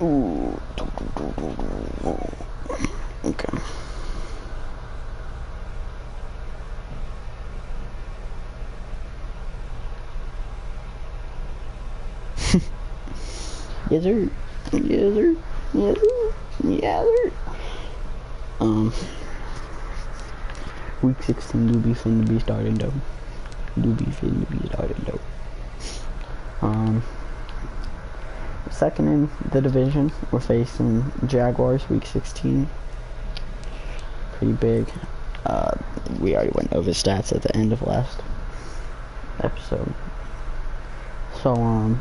Ooh. Okay. Yes, sir. Yes, sir. Yes, sir. Yes, sir. Week 16 do be finna be started though. Second in the division, we're facing Jaguars week 16. Pretty big. We already went over stats at the end of last episode. So,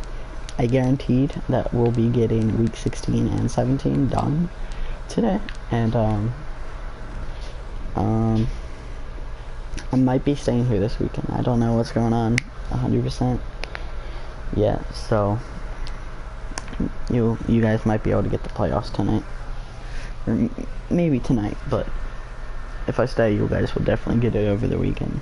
I guaranteed that we'll be getting week 16 and 17 done today. And, I might be staying here this weekend. I don't know what's going on 100% yet, so you guys might be able to get the playoffs tonight, or maybe tonight, but if I stay, you guys will definitely get it over the weekend.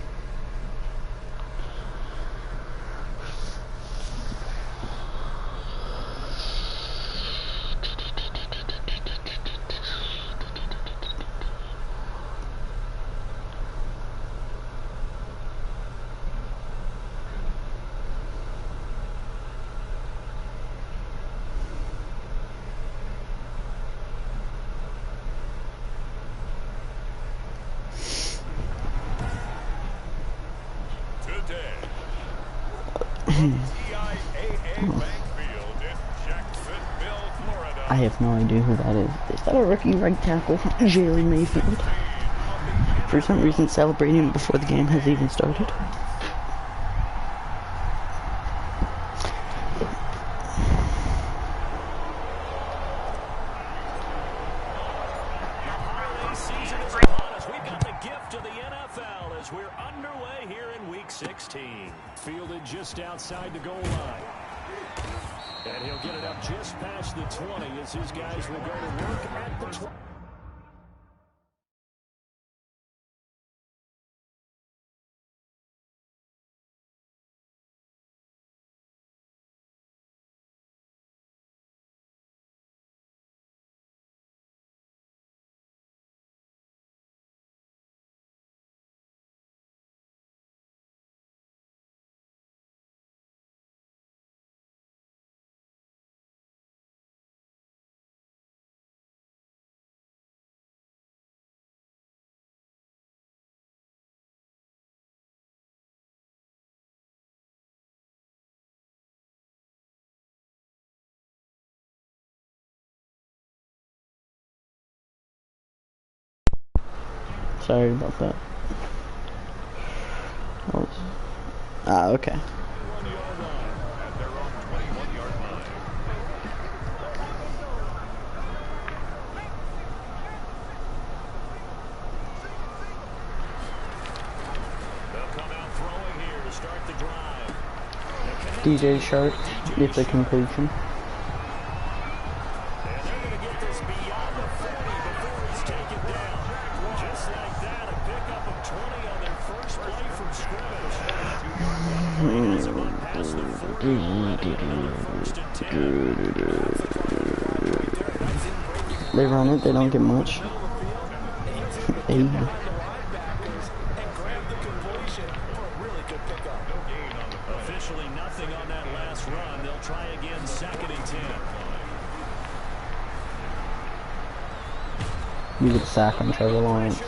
I have no idea who that is. Is that a rookie right tackle? Jalen Mayfield. For some reason celebrating before the game has even started. Fielded just outside the goal line. And he'll get it up just past the 20 as his guys will go to work at the 20. Sorry about that. Okay. DJ Shark gets a completion. They run it, they don't get much. Hey. Officially nothing on that last run. They'll try again, 2nd and 10. You get a sack on Trevor Lawrence.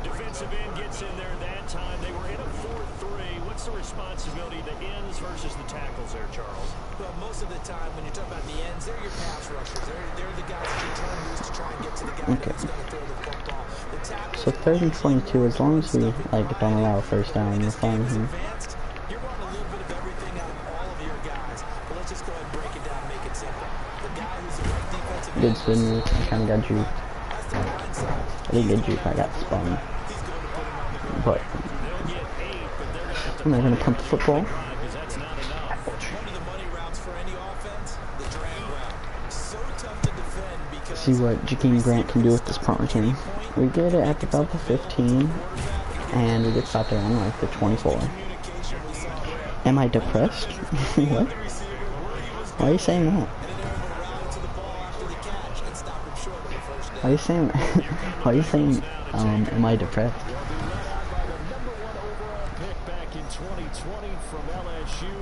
Defensive end gets in there that time. They were in a 4-3. What's the responsibility, the ends versus the tackles there, Charles? Well, most of the time when you're talking about the ends, they're your pass rushers. They're the guys that you're trying to use to try and get to the guy who's going to throw the football. The tackles, so 3rd and 22, as long as we don't allow a first down, we're fine here. You're running a little bit of everything out of all of your guys. But let's just go ahead and break it down and make it simple. The guy who's the right defensive end. Good spin move. I kind of got juked. I didn't get juked, I got spun. But I'm not going to punt the football. See what Jakeem Grant can do with this punt return. We get it at about the 15. and we get stopped around like the 24. Am I depressed? What? Why are you saying that? Why are you saying? Why are you saying? Am I depressed? Back in 2020 from LSU,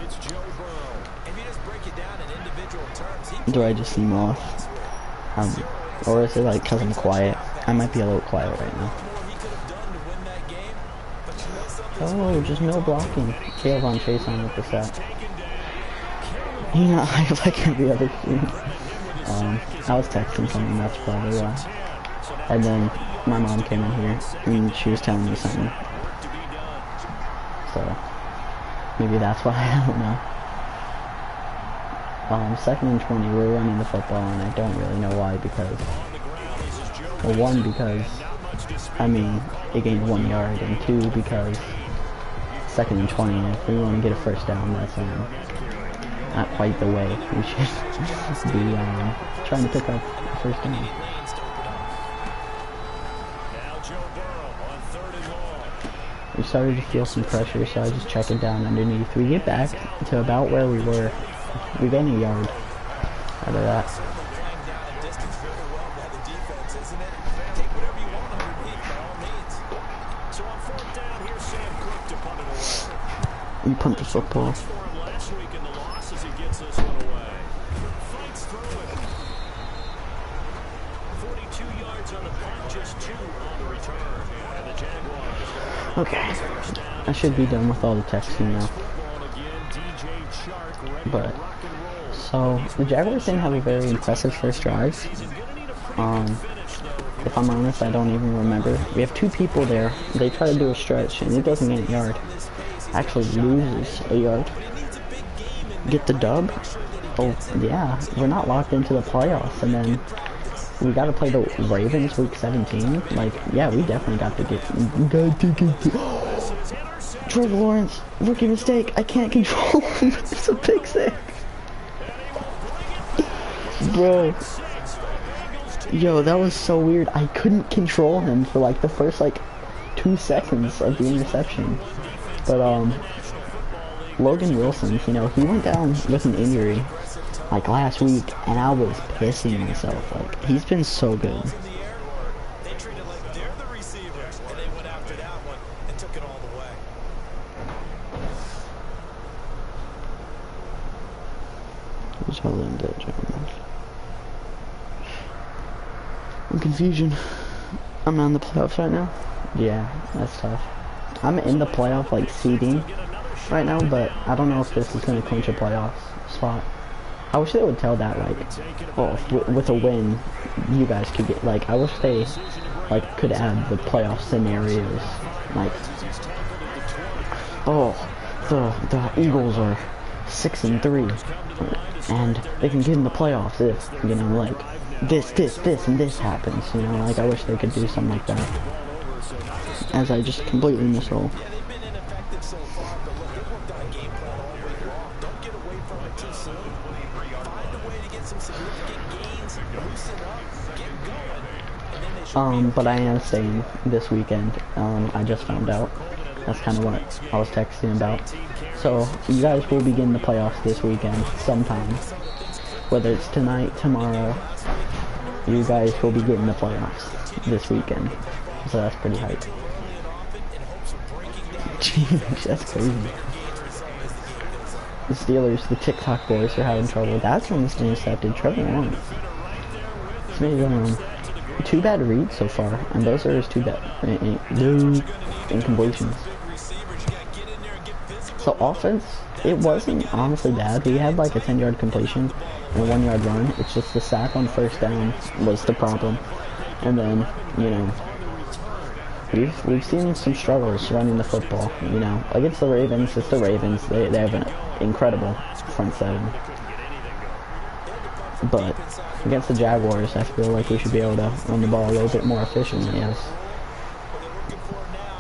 it's Joe Burrow. If you just break it down in individual terms, Do I just seem off? Or is it like because I'm quiet? I might be a little quiet right now. Oh, just no blocking. Caleb Chase on with the sack. You know, I have like every other team. I was texting something, that's probably why. And then my mom came in here and she was telling me something. So maybe that's why, I don't know. 2nd and 20, we're running the football, and I don't really know why, because, well, 1, because, I mean, it gained 1 yard, and 2, because 2nd and 20, and if we want to get a first down, that's not quite the way. We should be trying to pick up a first down. We started to feel some pressure, so I just check it down underneath. We get back to about where we were. We gain a yard out of that. We punt the football. Okay, I should be done with all the texting now. But, so, the Jaguars didn't have a very impressive first drive. If I'm honest, I don't even remember. We have 2 people there. They try to do a stretch, and it doesn't get a yard. Actually loses a yard. Get the dub? Oh, yeah. We're not locked into the playoffs, and then we gotta play the Ravens week 17. Like, yeah, we definitely got to get... Trevor Lawrence, rookie mistake. I can't control him. It's a pick six. Bro. Yo, that was so weird. I couldn't control him for like the first like 2 seconds of the interception. But Logan Wilson, you know, he went down with an injury like last week, and I was pissing myself. Like, he's been so good. I'm confusion. I'm not in the playoffs right now. Yeah, that's tough. I'm in the playoff like seeding right now, but I don't know if this is gonna clinch a playoff spot. I wish they would tell that, like, oh, with a win, you guys could get, like, I wish they, like, could add the playoff scenarios, like, oh, the Eagles are 6-3, and they can get in the playoffs if, you know, like, this, and this happens, you know, like, I wish they could do something like that, as I just completely miss all. But I am staying this weekend. I just found out. That's kind of what I was texting about. So, you guys will begin the playoffs this weekend, sometime. Whether it's tonight, tomorrow, you guys will be getting the playoffs this weekend. So that's pretty hype. Jeez, that's crazy. The Steelers, the TikTok boys are having trouble. That's almost intercepted. Trevor Lawrence. He's made 2 bad reads so far, and those are his 2 bad incompletions. So offense, it wasn't honestly bad. We had like a 10-yard completion and a 1-yard run. It's just the sack on first down was the problem. And then, you know, we've seen some struggles running the football. You know, against the Ravens, it's the Ravens. They have an incredible front seven. But against the Jaguars, I feel like we should be able to run the ball a little bit more efficiently. Yes.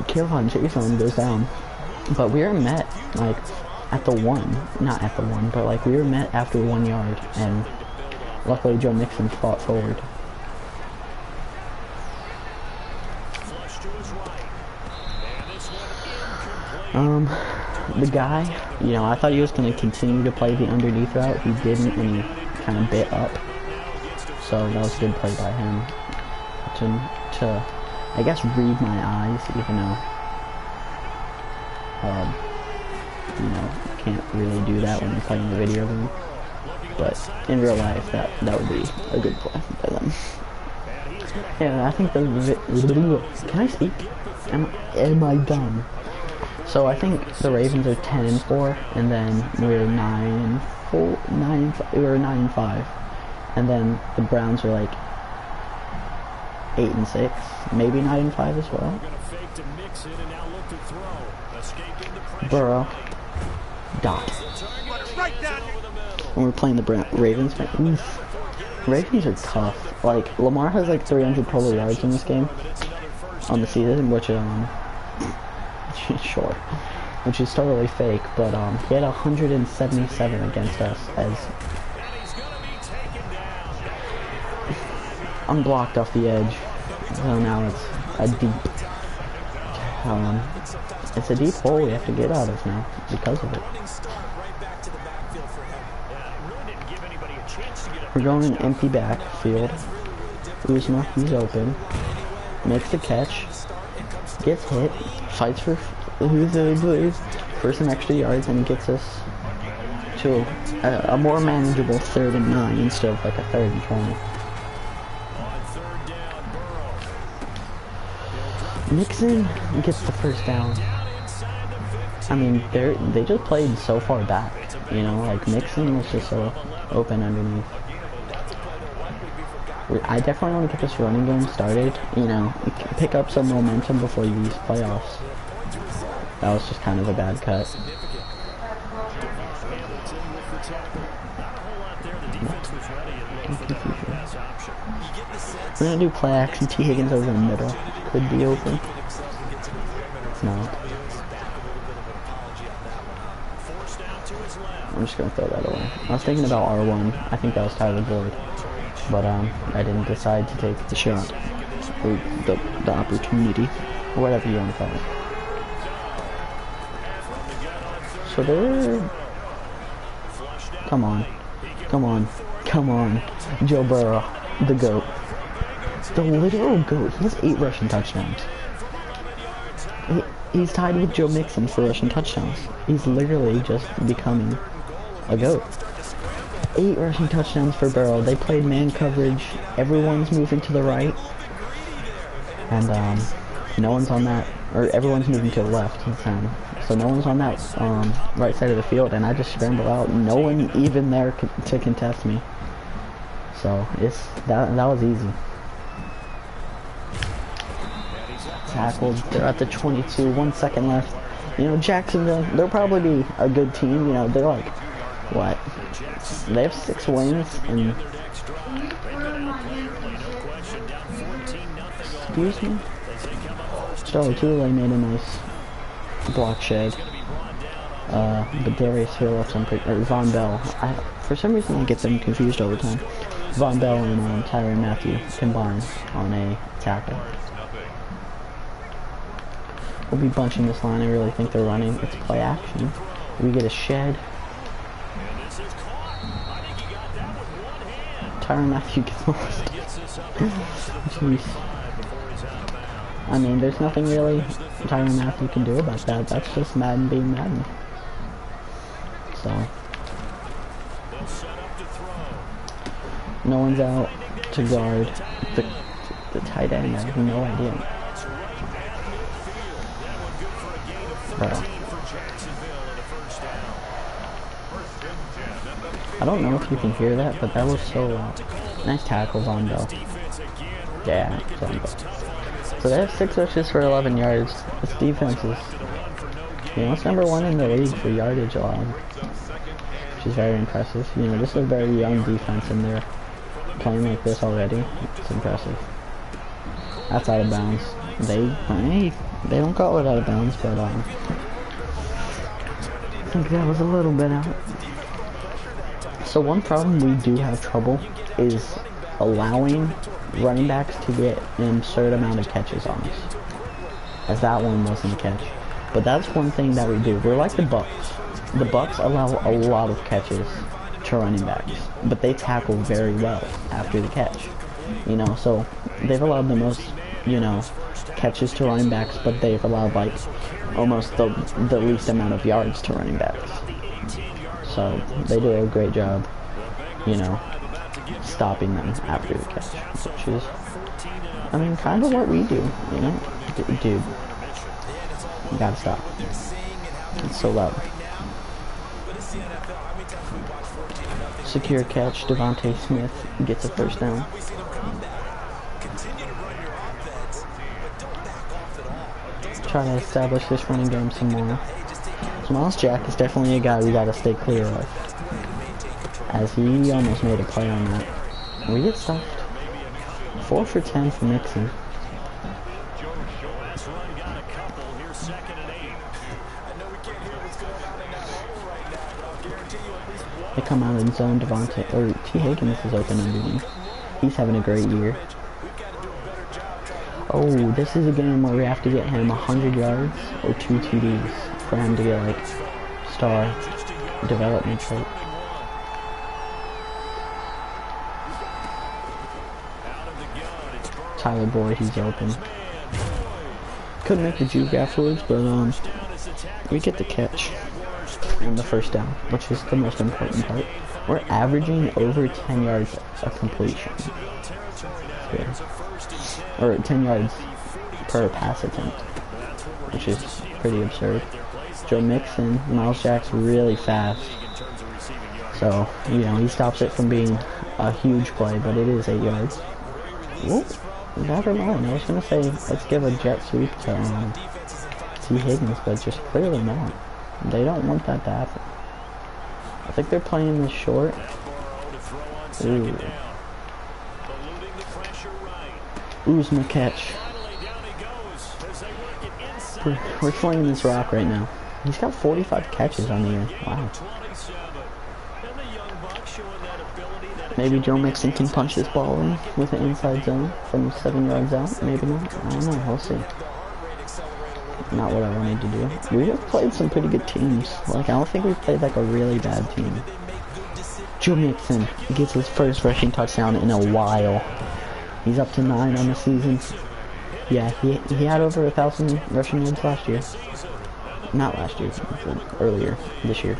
Kevon Jason goes down, but we were met like at the 1, not at the 1, but like we were met after 1 yard, and luckily Joe Mixon fought forward. The guy, you know, I thought he was going to continue to play the underneath route. He didn't, and he kind of bit up. So that was a good play by him to I guess, read my eyes, even though, you know, you can't really do that when you're playing the video game. But in real life, that would be a good play by them. Yeah, I think can I speak? Am I dumb? So I think the Ravens are 10-4, and then we're 9-5, and then the Browns are like 8-6, maybe 9-5 as well. Burrow, dot. And we're playing the Ravens. Oof. Ravens are tough. Like Lamar has like 300 total yards in this game on the season, which sure, which is totally fake. But he had 177 against us as unblocked off the edge. So now it's a deep hole we have to get out of now because of it. We're going in empty backfield. Uzma, he's open. Makes the catch. Gets hit. Fights for some extra yards, and gets us to a more manageable 3rd and 9 instead of like a 3rd and 20. Mixon gets the first down. I mean, they just played so far back, you know, like Mixon was just so open underneath. I definitely want to get this running game started, you know, pick up some momentum before these playoffs. That was just kind of a bad cut. We're gonna do play action. T. Higgins over the middle. Could be open. No. I'm just gonna throw that away. I was thinking about R1. I think that was Tyler Boyd. But I didn't decide to take the shot. Or the opportunity. Or whatever you want to call it. So there. Come on. Come on. Come on. Joe Burrow. The GOAT. The literal GOAT. He has 8 rushing touchdowns. He's tied with Joe Mixon for rushing touchdowns. He's literally just becoming a GOAT. 8 rushing touchdowns for Burrow. They played man coverage. Everyone's moving to the right. And no one's on that, or everyone's moving to the left. So no one's on that right side of the field, and I just scramble out. No one even there to contest me. So that was easy. Tackled. They're at the 22. 1 second left. You know, Jacksonville, they'll probably be a good team. You know, they're like, what? They have 6 wins, and excuse me. So Tule made a nice block shed. But Darius Phillips or Von Bell. For some reason I get them confused all the time. Von Bell and Tyrann Mathieu combined on a tackle. We'll be bunching this line. I really think they're running. It's play action. We get a shed. Tyrann Mathieu gets lost. Jeez. I mean, there's nothing really Tyrann Mathieu can do about that. That's just Madden being Madden. So. No one's out to guard the tight end. I have no idea. Bro. I don't know if you can hear that, but that was so loud. Nice tackle, Von Bell. Yeah, Von Bell. So they have 6 rushes for 11 yards. This defense is, you know, it's #1 in the league for yardage allowed, which is very impressive. You know, this is a very young defense, and they're playing like this already. It's impressive. That's out of bounds. They don't call it out of bounds, but I think that was a little bit out. So one problem we do have trouble is allowing running backs to get an absurd amount of catches on us. As that one wasn't a catch. But that's one thing that we do. We're like the Bucks. The Bucks allow a lot of catches to running backs, but they tackle very well after the catch. You know, so they've allowed the most, you know, catches to running backs, but they've allowed like almost the least amount of yards to running backs. So they do a great job, you know, stopping them after the catch, which is, I mean, kind of what we do, you know. Dude, you gotta stop. It's so loud. Secure catch, Devontae Smith gets a first down. Try to establish this running game some more. So Miles Jack is definitely a guy we gotta stay clear of, as he almost made a play on that. We get stuffed. 4 for 10 for Mixon. They come out in zone. Devontae, or T. Higgins is open underneath. He's having a great year. Oh, this is a game where we have to get him 100 yards or 2 TDs for him to get like star development trait. Tyler Boyd, he's open. Couldn't make the juke afterwards, but we get the catch and the first down, which is the most important part. We're averaging over 10 yards a completion. Yeah. Or 10 yards per pass attempt, which is pretty absurd. Joe Mixon, Miles Jack's really fast, so, you know, he stops it from being a huge play, but it is 8 yards. Whoop, never mind. I was going to say, let's give a jet sweep to T. Higgins, but just clearly not. They don't want that to happen. I think they're playing this short. Ooh. Uzma catch. We're slinging this rock right now. He's got 45 catches on the year. Wow. Maybe Joe Mixon can punch this ball in with an inside zone from 7 yards out. Maybe not. I don't know. We'll see. Not what I wanted to do. We have played some pretty good teams. Like, I don't think we've played like a really bad team. Joe Mixon gets his first rushing touchdown in a while. He's up to 9 on the season. Yeah, he had over 1,000 rushing yards last year. Not last year, earlier this year.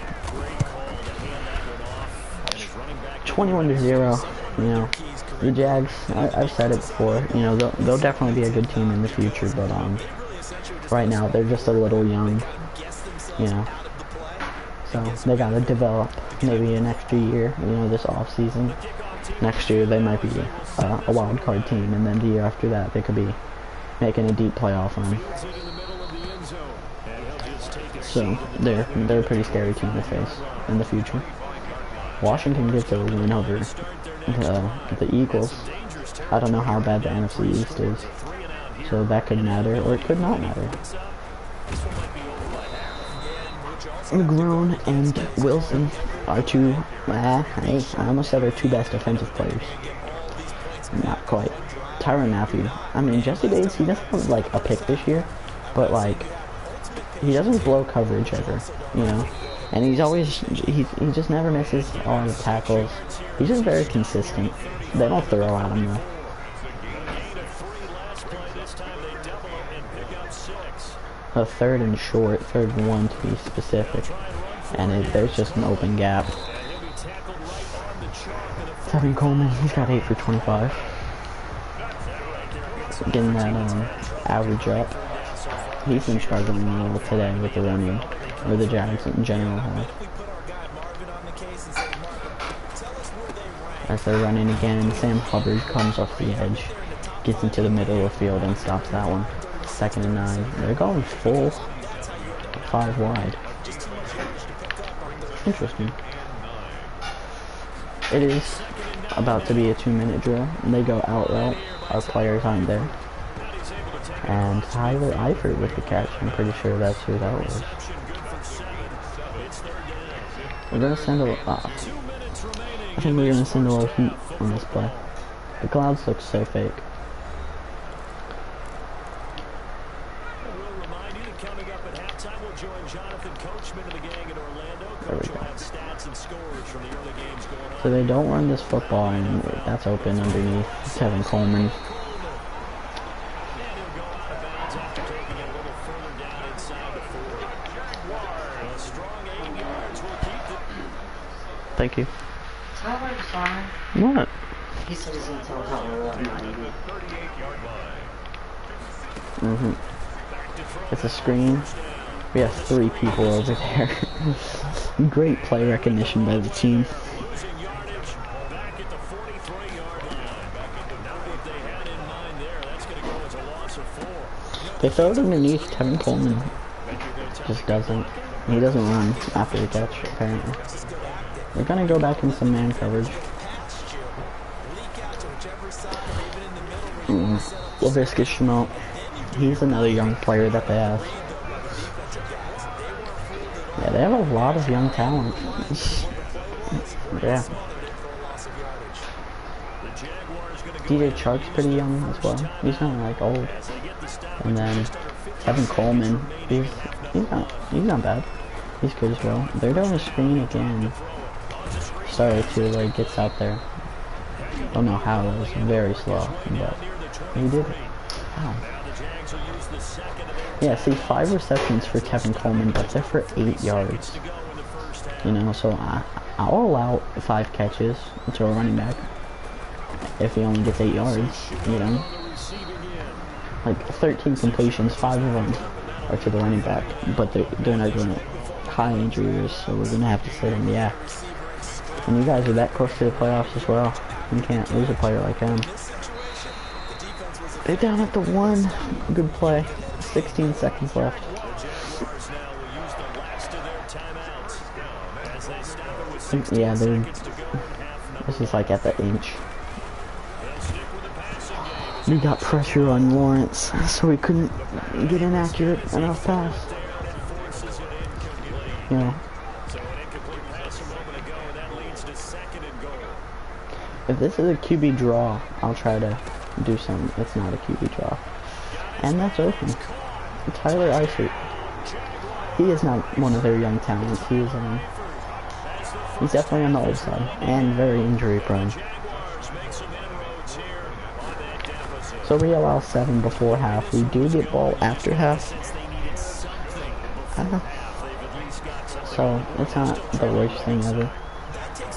21-0. You know, the Jags. I've said it before. You know, they'll definitely be a good team in the future, but right now they're just a little young. You know, so they gotta develop maybe an extra year. You know, this off season. Next year they might be a wild card team, and then the year after that they could be making a deep playoff run. So they're a pretty scary team to face in the future. Washington gets a win over the Eagles. I don't know how bad the NFC East is, so that could matter or it could not matter. McGrone and Wilson are two, I almost said our two best offensive players. Not quite. Tyrann Mathieu. I mean, Jesse Bates, he doesn't have like a pick this year, but like, he doesn't blow coverage ever, you know? And he's always, he just never misses all his tackles. He's just very consistent. They don't throw at him though. A third and short, third and 1 to be specific. And there's just an open gap. Tevin Coleman, he's got 8 for 25. Getting that average up. He's been struggling a little today with the running, or the Jags in general have. As they're running again, Sam Hubbard comes off the edge, gets into the middle of the field and stops that one. 2nd and 9. They're going full 5 wide. Interesting. It is about to be a 2-minute drill. They go out route. Our players aren't there. And Tyler Eifert with the catch. I'm pretty sure that's who that was. We're gonna send a I think we're gonna send a little heat on this play. The clouds look so fake. So they don't run this football, and that's open underneath Kevin Coleman. Thank you. What? He said he's gonna tell us how we're up. It's a screen. We have 3 people over there. Great play recognition by the team. They throw it underneath. Kevin Coleman just doesn't. He doesn't run after the catch, apparently. They're gonna go back in some man coverage. LaVisca Chenault. He's another young player that they have. Yeah, they have a lot of young talent. Yeah. DJ Chark's pretty young as well. He's not like old. And then Kevin Coleman, he's not bad. He's good as well. They're doing a screen again. Sorry to like gets out there. Don't know how, it was very slow, but he did it. Wow. Yeah, see, 5 receptions for Kevin Coleman, but they're for 8 yards. You know, so I'll allow 5 catches to a running back if he only gets 8 yards, you know. Like 13 completions, 5 of them are to the running back, but they're not going to high injury risk, so we're going to have to sit him, yeah. And you guys are that close to the playoffs as well. You can't lose a player like him. They're down at the 1. Good play. 16 seconds left. Yeah, this is like at the inch. We got pressure on Lawrence, so we couldn't get an accurate enough pass. You know. If this is a QB draw, I'll try to do something. It's not a QB draw. And that's open. Tyler Eisert. He is not one of their young talents. He's definitely on the old side. And very injury prone. So we allow 7 before half. We do get ball after half. So it's not the worst thing ever.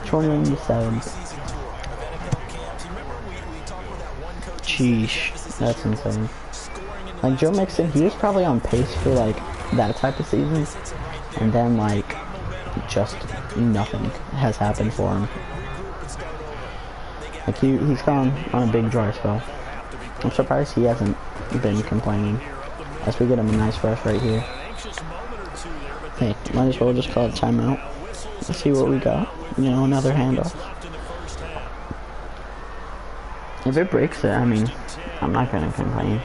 21-7. Sheesh, that's insane. Like Joe Mixon, he was probably on pace for like that type of season, and then like just nothing has happened for him. Like he's gone on a big dry spell. I'm surprised he hasn't been complaining. As we get him a nice rush right here. Hey, might as well just call it timeout. Let's see what we got. You know, another handoff. If it breaks it, I mean, I'm not gonna complain.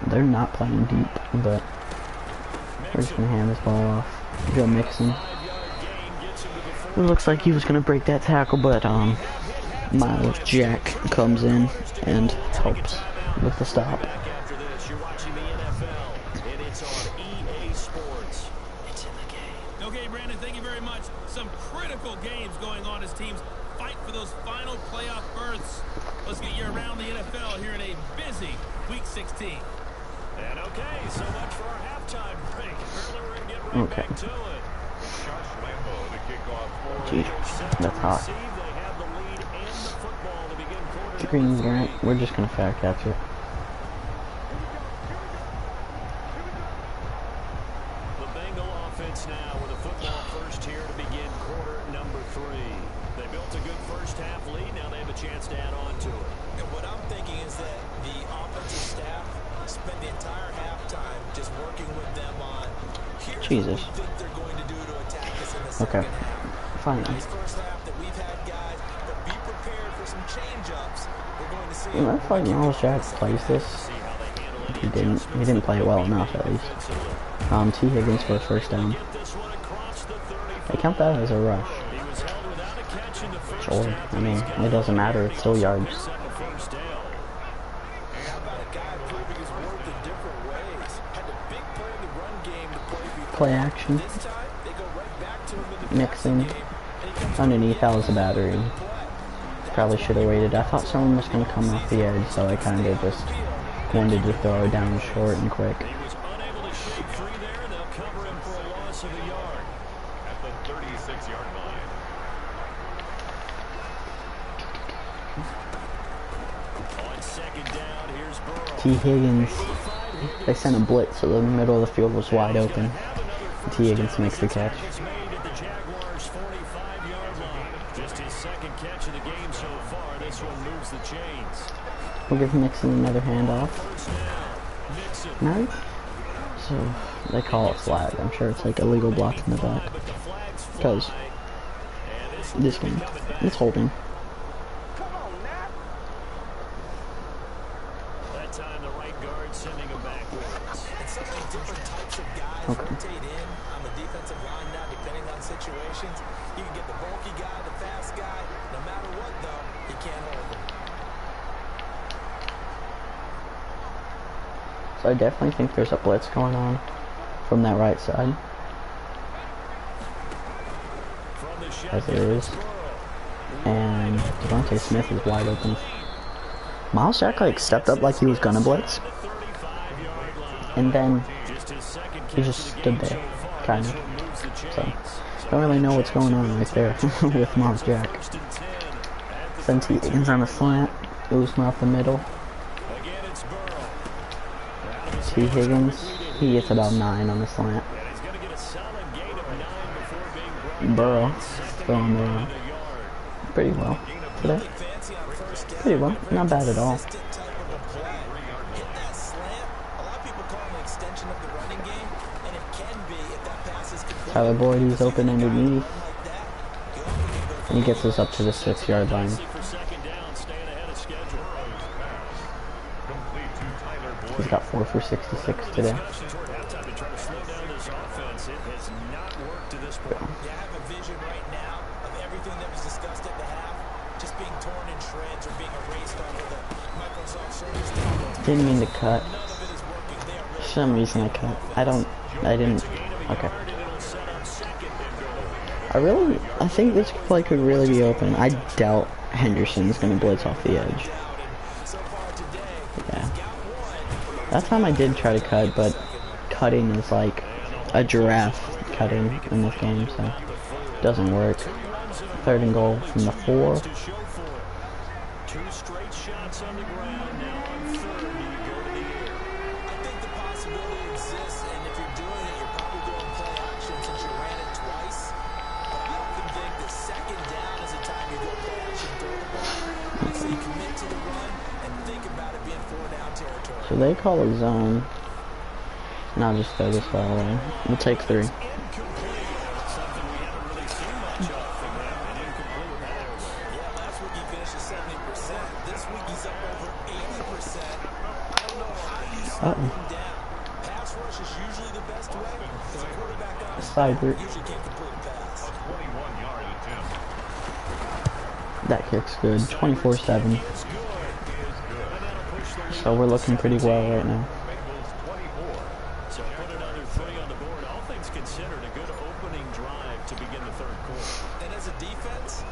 They're not playing deep, but we're just gonna hand this ball off. Joe Mixon. It looks like he was gonna break that tackle, but Miles Jack comes in and helps with the stop. Okay, Brandon, thank you very much. Some critical games going on as teams fight for those final playoff berths. Let's get you around the NFL here in a busy Week 16. And okay, so much for our halftime break. Apparently we're going to get right back to it. Jeez, that's hot. Green Grant, we're just going to fair catch it. The Bengal offense now with a football first here to begin quarter number 3. They built a good first half lead. Now they have a chance to add on to it. And what I'm thinking is that the offensive staff spent the entire halftime just working with them on here's Jesus. what we think they're going to do to attack us in the second Okay. half. Fine. Nice first half that we've had, guys, but be prepared for some change-ups. We're going to see. Well, that's like Miles Jack plays this. He didn't play it well enough at least. T. Higgins for a first down. They count that as a rush. Sure. I mean, it doesn't matter. It's still yards. Play action. Mixon. Underneath, that was a battery. Probably should have waited. I thought someone was going to come off the edge, so I kind of just wanted to throw it down short and quick. He was unable to shake free there, and they'll cover him for a loss of a yard. At the 36-yard line. On second down, here's Burrow. T. Higgins, they sent a blitz, so the middle of the field was wide open. T. Higgins makes the catch. Just his second catch of the game so far. This one moves the chains. We'll give Mixon another handoff. No? So, they call it flag. I'm sure it's like illegal block in the back. Because this game, it's holding. That time the right guard sending him backwards. And so many different types of guys rotate in on the defensive line now, depending on situations. You can get the bulky guy, the fast guy. No matter what, though, you can't hold him. So I definitely think there's a blitz going on from that right side. As there is. And Devontae Smith is wide open. Miles Jack like stepped up like he was gonna blitz. And then he just stood there, kind of. So, don't really know what's going on right there with Miles Jack. Sends T. Higgins on the slant, loosen off the middle. T. Higgins, he gets about 9 on the slant. Burrow, throwing the pretty well today. Pretty well, not bad at all. Tyler Boyd, he's open underneath. And he gets us up to the 6-yard line. He's got 4 for 66 today. Didn't mean to cut. For some reason I cut. I didn't. Okay. I think this play could really be open. I doubt Henderson's gonna blitz off the edge. Yeah. That time I did try to cut, but cutting is like a giraffe cutting in this game, so it doesn't work. 3rd and goal from the 4. 2 straight shots on the ground. Now on 3rd, you go to the air. I think the possibility exists, and if you're doing it, you're probably doing play action since you ran it twice. But I often think the 2nd down is a time you go play action, throw the ball. I say commit to the run and think about it being 4-down territory. So they call a zone, and I'll just throw this ball away. We'll take 3. Pass rush is usually the best way. As a quarterback on Side route. usually can't complete a pass. 21-yard attempt. That kick's good. 24-7. So we're looking pretty well right now. So put another 3 on the board. All things considered, a good opening drive to begin the 3rd quarter. And as a defense,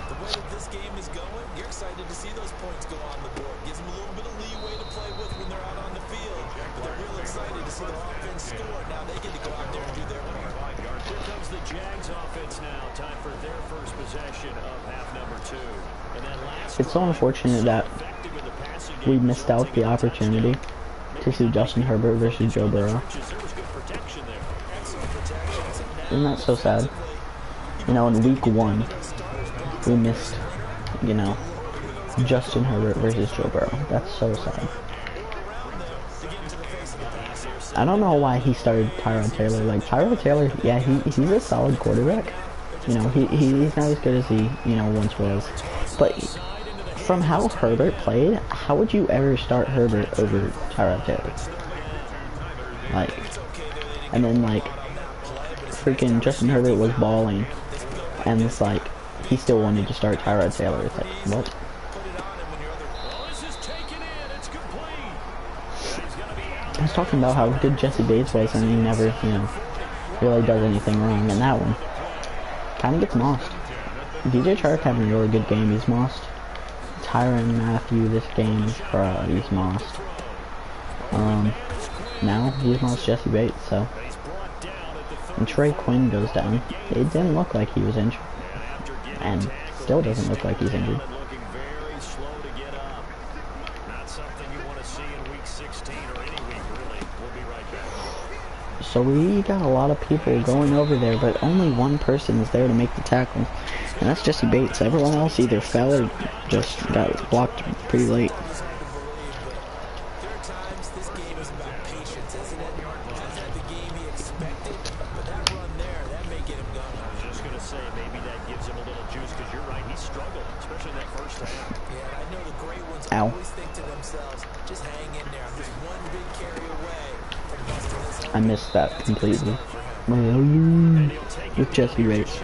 the way that this game is going, you're excited to see those points go on the board. Gives them a little bit of leeway to play with when they're out on the field. But they're real excited to see their offense score. Now they get to go out there and do their part. Here comes the Jags offense now. Time for their first possession of half number 2. And that last It's so unfortunate that we missed out the opportunity to see Justin Herbert versus Joe Burrow. Isn't that so sad? You know, in week 1, we missed, you know, Justin Herbert versus Joe Burrow. That's so sad. I don't know why he started Tyrod Taylor. Like, Tyrod Taylor, yeah, he's a solid quarterback. You know, he's not as good as he, you know, once was. But from how Herbert played, how would you ever start Herbert over Tyrod Taylor? Like, and then, like, freaking Justin Herbert was balling, and it's like, he still wanted to start Tyrod Taylor. It's like, what? I was talking about how good Jesse Bates was, and he never, you know, really does anything wrong. And that one kind of gets mossed. DJ Chark having a really good game. He's mossed Tyrann Matthew this game for Eastmost. Now Eastmost Jesse Bates, so. And Trey Quinn goes down. It didn't look like he was injured. And still doesn't look like he's injured. So we got a lot of people going over there, but only one person is there to make the tackle. And that's Jesse Bates. Everyone else either fell or just got blocked pretty late. There are times this game is about patience, isn't it? Hasn't had the game he expected, but that run there, that may get him going. I was just going to say, maybe that gives him a little juice, because you're right, he struggled, especially in that first half. Yeah, I know the great ones Ow. always think to themselves, just hang in there. I'm just one big carry away from busting this up. I missed that completely. With Jesse Bates.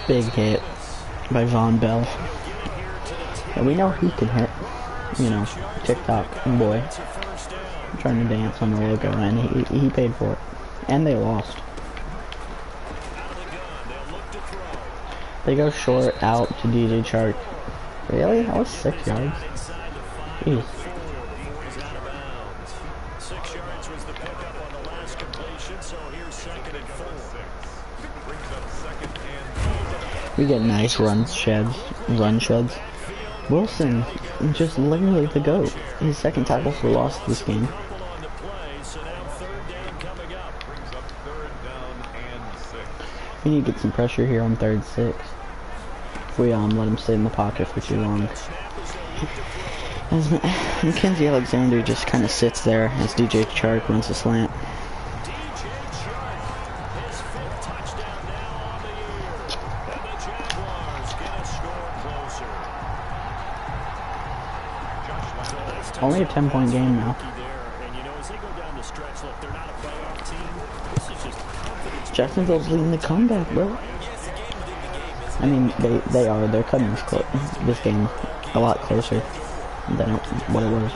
Big hit by Von Bell. And we know he can hit. You know, TikTok boy. Trying to dance on the logo, and he paid for it. And they lost. They go short out to DJ Chark. Really? That was 6 yards. Jeez. 6 yards was the pickup on the last completion, so here's 2nd and 4. We get nice run sheds. Wilson, just literally the GOAT. His second tackle for loss this game. We need to get some pressure here on 3rd and 6. If we let him stay in the pocket for too long. As Mackenzie Alexander just kind of sits there as DJ Chark runs the slant. Only a 10-point game now. Jacksonville's leading the comeback, bro. I mean, they are. They're cutting this game a lot closer than what it was.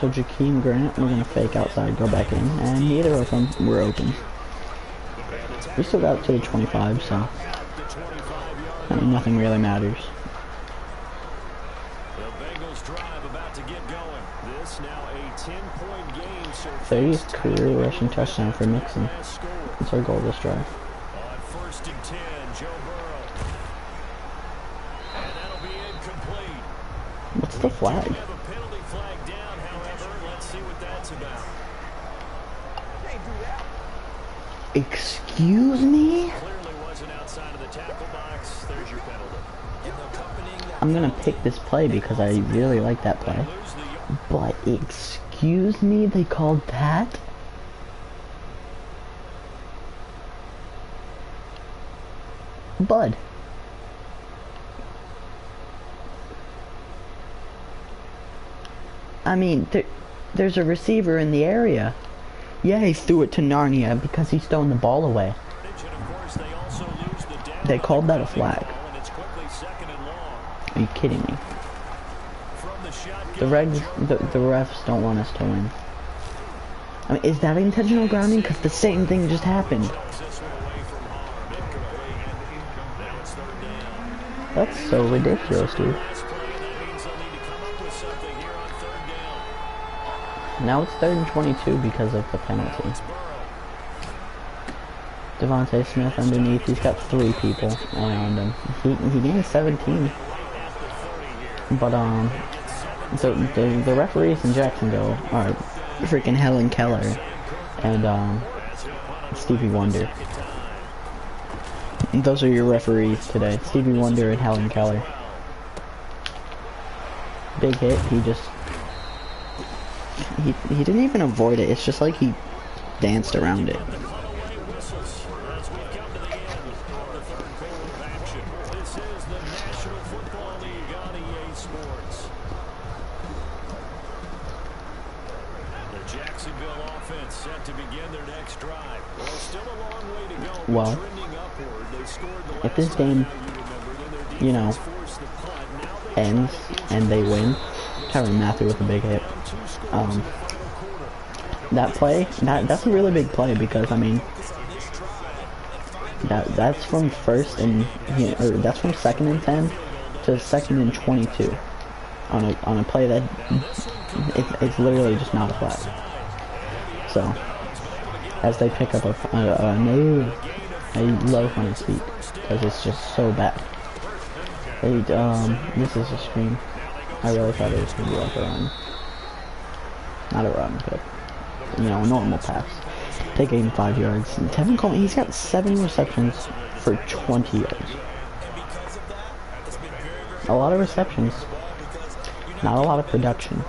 So Jakeem Grant, we're gonna fake outside, go back in, and neither of them were open. We still got to the 25, so I mean, nothing really matters. The Bengals drive about to get going. This now a 10-point game. So 30th career rushing touchdown for Mixon. That's our goal this drive. On 1st and 10, Joe Burrow. And that'll be incomplete. What's the flag? We have a penalty flag down, however. Let's see what that's about. Excuse me? Clearly wasn't outside of the tackle box. There's your penalty. I'm gonna pick this play because I really like that play. But excuse me, they called that? Bud. I mean, there's a receiver in the area. Yeah, he threw it to Narnia because he's throwing the ball away. They called that a flag. Are you kidding me? The refs don't want us to win. I mean, is that intentional grounding? Because the same thing just happened. That's so ridiculous, dude. Now it's 3rd and 22 because of the penalty. Devontae Smith underneath. He's got 3 people around him. He gained 17. But the referees in Jacksonville are freaking Helen Keller and Stevie Wonder. Those are your referees today. Stevie Wonder and Helen Keller. Big hit. He didn't even avoid it. It's just like he danced around it. Jacksonville offense set to begin their next drive. Well, still a long way to go. Well, Trending upward. They if this game, you know, ends and they win, Tyrann Mathieu with a big hit. That play, that's a really big play because I mean, that's from first and that's from 2nd and 10 to 2nd and 22 on a play that it's literally just not a flag. So as they pick up a low on his feet because it's just so bad. This is a screen. I really thought it was gonna be like a run, not a run, but you know, a normal pass. They gain 5 yards. And Tevin Coleman, he's got 7 receptions for 20 yards. A lot of receptions, not a lot of production.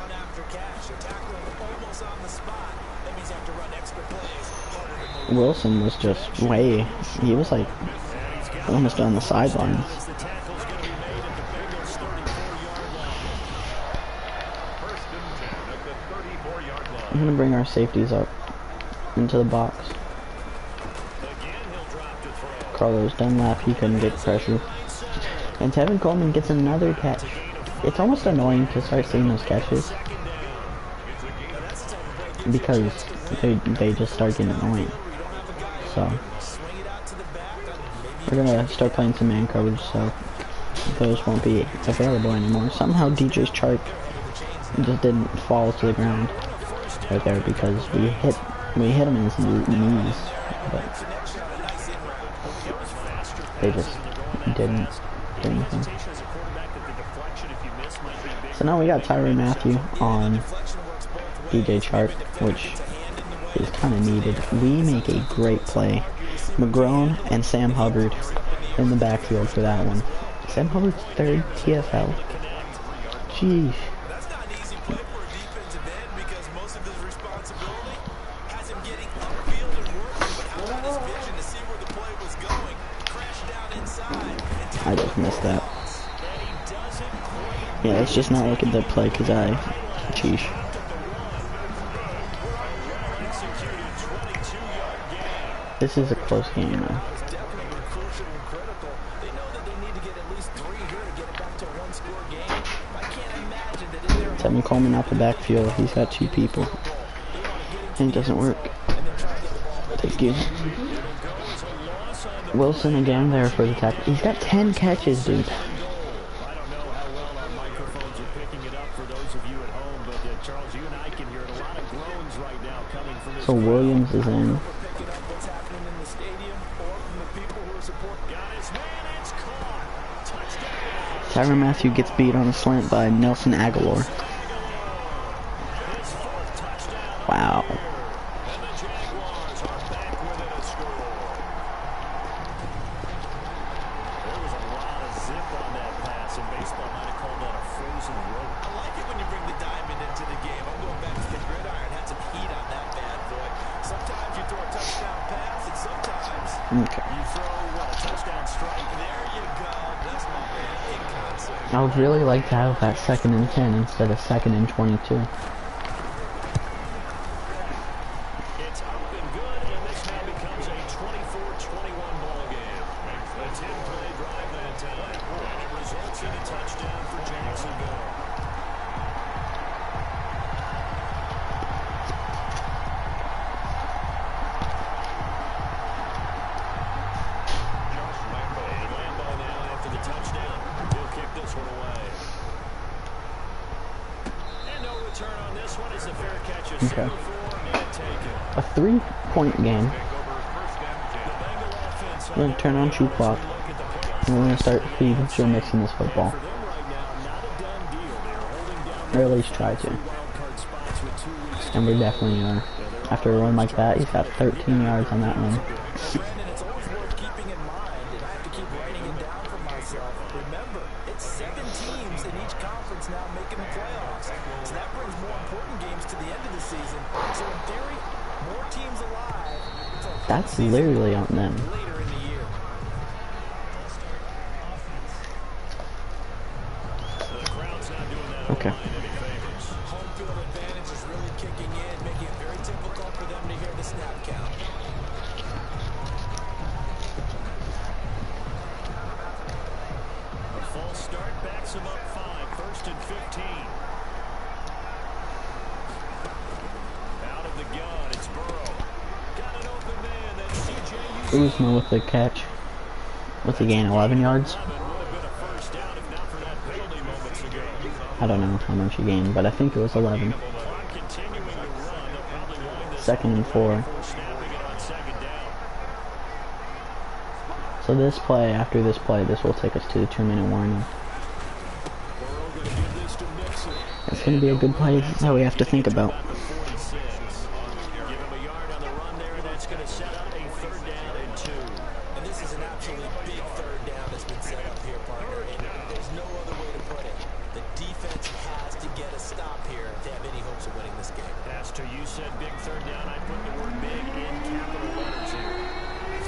Wilson was just he was like almost on the sidelines. I'm gonna bring our safeties up into the box. Carlos Dunlap, he couldn't get pressure. And Tevin Coleman gets another catch. It's almost annoying to start seeing those catches because they just start getting annoying. So we're gonna start playing some man coverage, so those won't be available anymore. Somehow DJ Chark just didn't fall to the ground right there because we hit him in his knees, but they just didn't do anything. So now we got Tyrann Mathieu on DJ Chark, which is kind of needed. We make a great play. McGrone and Sam Hubbard in the backfield for that one. Sam Hubbard's 3rd TFL. Jeez. That's not an easy play for a defensive end because most of his responsibility has him getting upfield and working. But how about his vision to see where the play was going? Crash down inside. I just missed that. Yeah, let's just not look at that play because sheesh. This is a close game, man. Tevin Coleman out the backfield. He's got 2 people. And it doesn't work. Thank you. Wilson again there for the tackle. He's got 10 catches, dude. So Williams is in. Tyrann Mathieu gets beat on a slant by Nelson Aguilar. Wow. Okay. I would really like to have that 2nd and 10 instead of 2nd and 22. It's up and good, and this now becomes a 24-21 ball game. A 10-play drive that time, and it results in a touchdown for Jacksonville. Lambo now after the touchdown. He'll kick this one away. And no return on this one as the fair catch is Okay. and taken. A 3-point game. We're going to turn on shoe clock. And we're going to start feeding Joe Mixon this football. Or at least try to. And we're definitely after a run like that, he's got 13 yards on that run. Brandon, it's always worth keeping in mind, and I have to keep writing it down for myself. Remember, it's 7 teams in each conference now making the playoffs. So that brings more important games to the end of the season. So in theory, more teams alive. That's literally on them. Later in the year. Okay. Home field advantage is really kicking in, making it very difficult for them to hear the snap count. puts them up 5, 1st and 15. Out of the gun, it's Burrow. Got an open man. That's C.J. Uzma with the catch. What's he gain, 11 yards? I don't know how much he gained, but I think it was 11. 2nd and 4. So this play, after this play, this will take us to the 2-minute warning. It's going to be a good play that we have to think about. And this is an absolutely big 3rd down that's been set up here, partner. And there's no other way to put it. The defense has to get a stop here if they have any hopes of winning this game. Pastor, you said big 3rd down. I put the word big in capital letters here.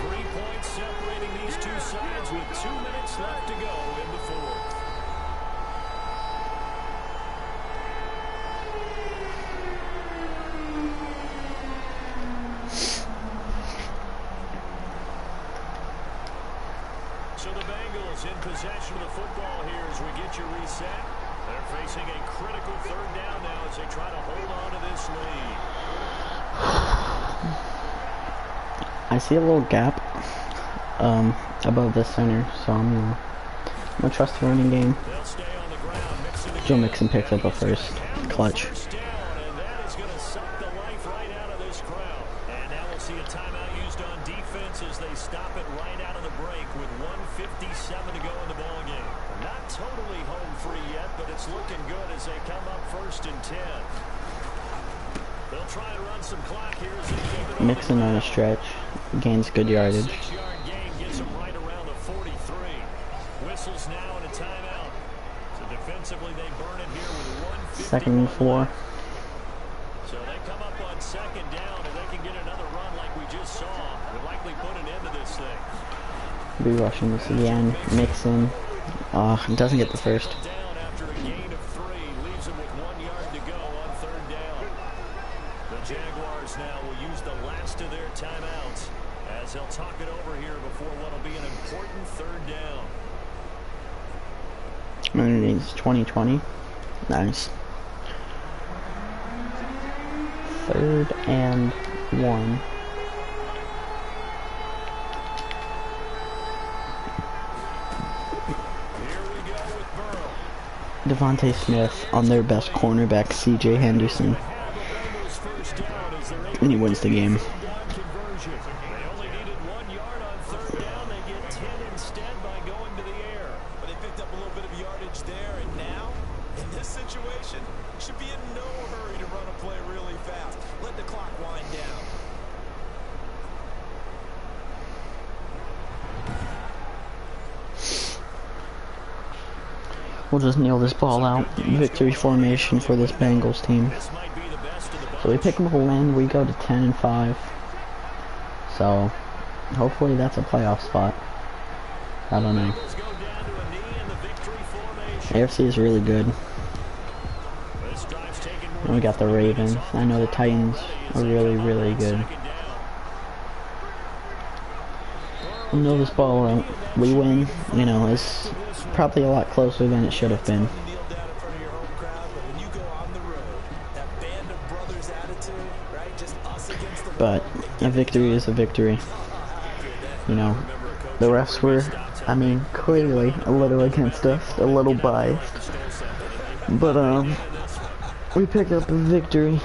3 points separating these two sides with 2 minutes left to go in the 4th. So the Bengals in possession of the football here as we get you reset. They're facing a critical 3rd down now as they try to hold on to this lead. I see a little gap above the center, so I'm gonna trust the running game. They'll stay on the ground. Joe Mixon picks up a first clutch. First down, and that is going to suck the life right out of this crowd. And now we'll see a timeout used on defense as they stop it right out of the break with 1:57 to go in the ball game. Not totally home free yet, but it's looking good as they come up 1st and 10. They'll try and run some clock here as they keep it Mixon on a stretch, gains good yardage. 6-yard gain gets them right around the 43. Whistles now and a timeout. So defensively they burn it here with 2nd and 4. So they come up on 2nd down and they can get another run like we just saw. Would likely put an end to this thing. Be rushing this again. Mixon. Doesn't get the first. Down after a gain of 3, leaves them with 1 yard to go on 3rd down. The Jaguars now will use the last of their timeouts as they'll talk it over here before what will be an important 3rd down. It's 2020. Nice. 3rd and 1. Devontae Smith on their best cornerback, C.J. Henderson. And he wins the game. They only needed 1 yard on 3rd down. They get 10 instead by going to the air. But they picked up a little bit of yardage there, and now, in this situation, should be in no hurry to run a play really fast. Let the clock wind down. We'll just kneel this ball out. Victory formation for this Bengals team. So we pick up a win. We go to 10 and 5. So hopefully that's a playoff spot. I don't know. AFC is really good. And we got the Ravens. I know the Titans are really, really good. We'll kneel this ball out. We win. You know, it's probably a lot closer than it should have been. But a victory is a victory. You know, the refs were, I mean, clearly a little against us, a little biased. But we picked up a victory.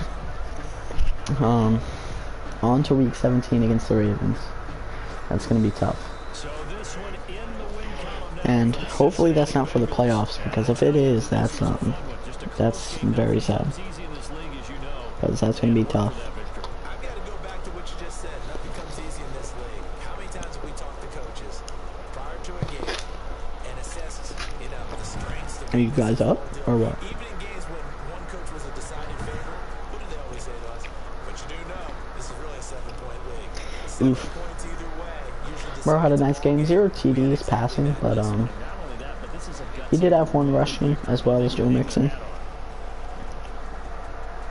On to week 17 against the Ravens. That's gonna be tough. And hopefully that's not for the playoffs, because if it is, that's very sad. Because that's gonna be tough. I've got to go back to what you just said. Nothing comes easy in this league. How many times have we talked to coaches prior to a game and assessed, the strengths? Are you guys up or what? Even in games when one coach was a decided favorite, what do they always say to us? But you do know this is really a 7-point league. 7 points either way. Bro had a nice game. 0 TDs passing, but he did have 1 rushing as well as Joe Mixon.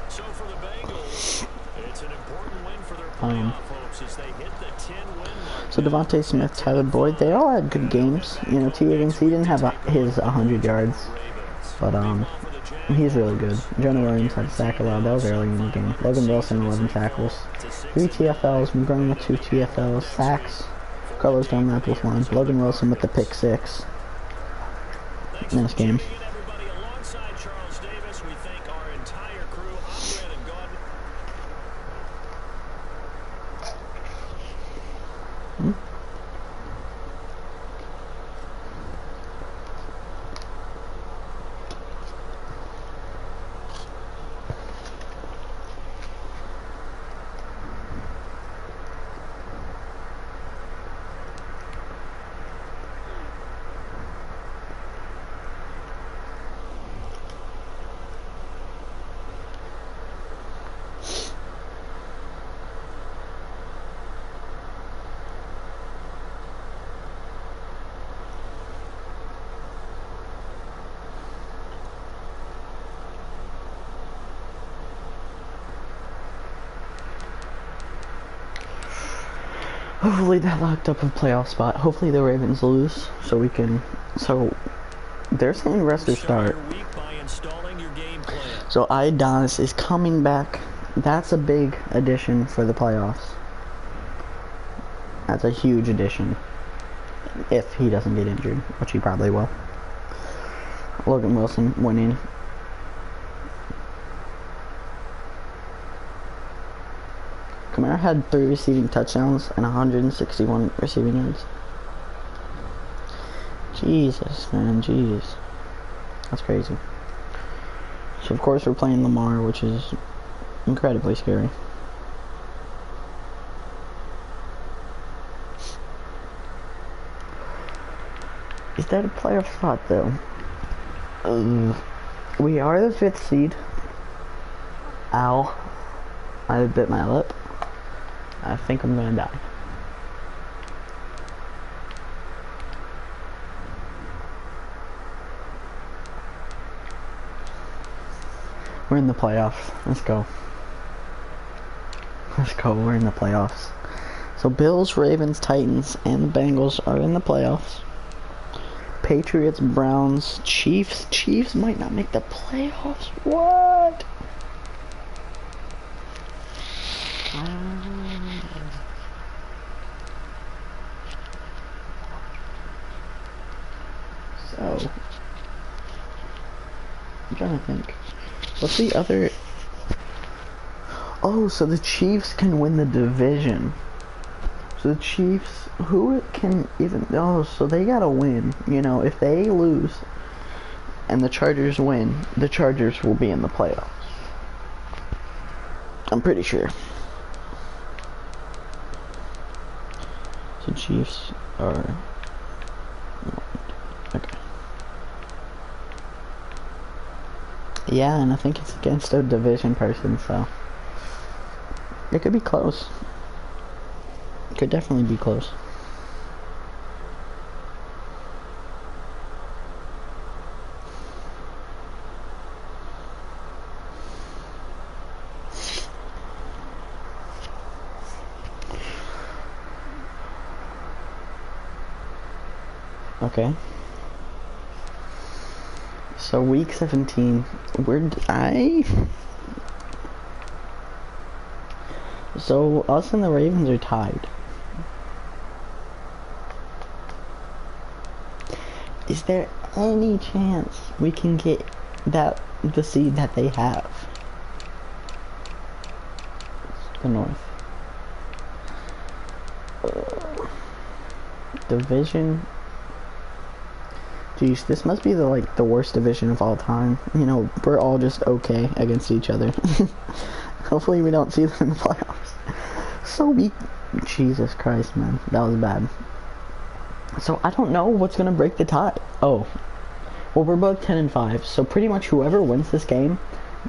So for the Bengals, it's an important win for their playoff hopes as they hit the 10-win mark So Devontae Smith, Tyler Boyd, they all had good games. You know, T. Higgins, he didn't have his 100 yards, but he's really good. Jonah Williams had a sack allowed. That was early in the game. Logan Wilson, 11 tackles, 3 TFLs. McGrone with 2 TFLs, sacks. Carlos Dunlap with 1. Logan Wilson with the pick 6. Nice game. Hopefully that locked up a playoff spot. Hopefully the Ravens lose, so we can. So they're saying rest or start. So Adonis is coming back. That's a big addition for the playoffs. That's a huge addition. If he doesn't get injured, which he probably will. Logan Wilson winning. Kamara had 3 receiving touchdowns and 161 receiving yards. Jesus, man, jeez. That's crazy. So, of course, we're playing Lamar, which is incredibly scary. Is that a playoff spot, though? We are the 5th seed. Ow. I bit my lip. I think I'm gonna die. We're in the playoffs. Let's go. Let's go. We're in the playoffs. So Bills, Ravens, Titans, and the Bengals are in the playoffs. Patriots, Browns, Chiefs. Chiefs might not make the playoffs. What? So, I'm trying to think. What's the other? Oh, so the Chiefs can win the division. So the Chiefs, who can even? Oh, so they gotta win. You know, if they lose and the Chargers win, the Chargers will be in the playoffs. I'm pretty sure. So Chiefs are. Okay. Yeah, and I think it's against a division person, so it could be close. It could definitely be close. Okay. So week 17, so us and the Ravens are tied. Is there any chance we can get the seed that they have? The North. Division. Jeez, this must be the worst division of all time. You know, we're all just okay against each other. Hopefully we don't see them in the playoffs. So Jesus Christ, man, that was bad. So I don't know what's gonna break the tie. Oh, well, we're both 10-5, so pretty much whoever wins this game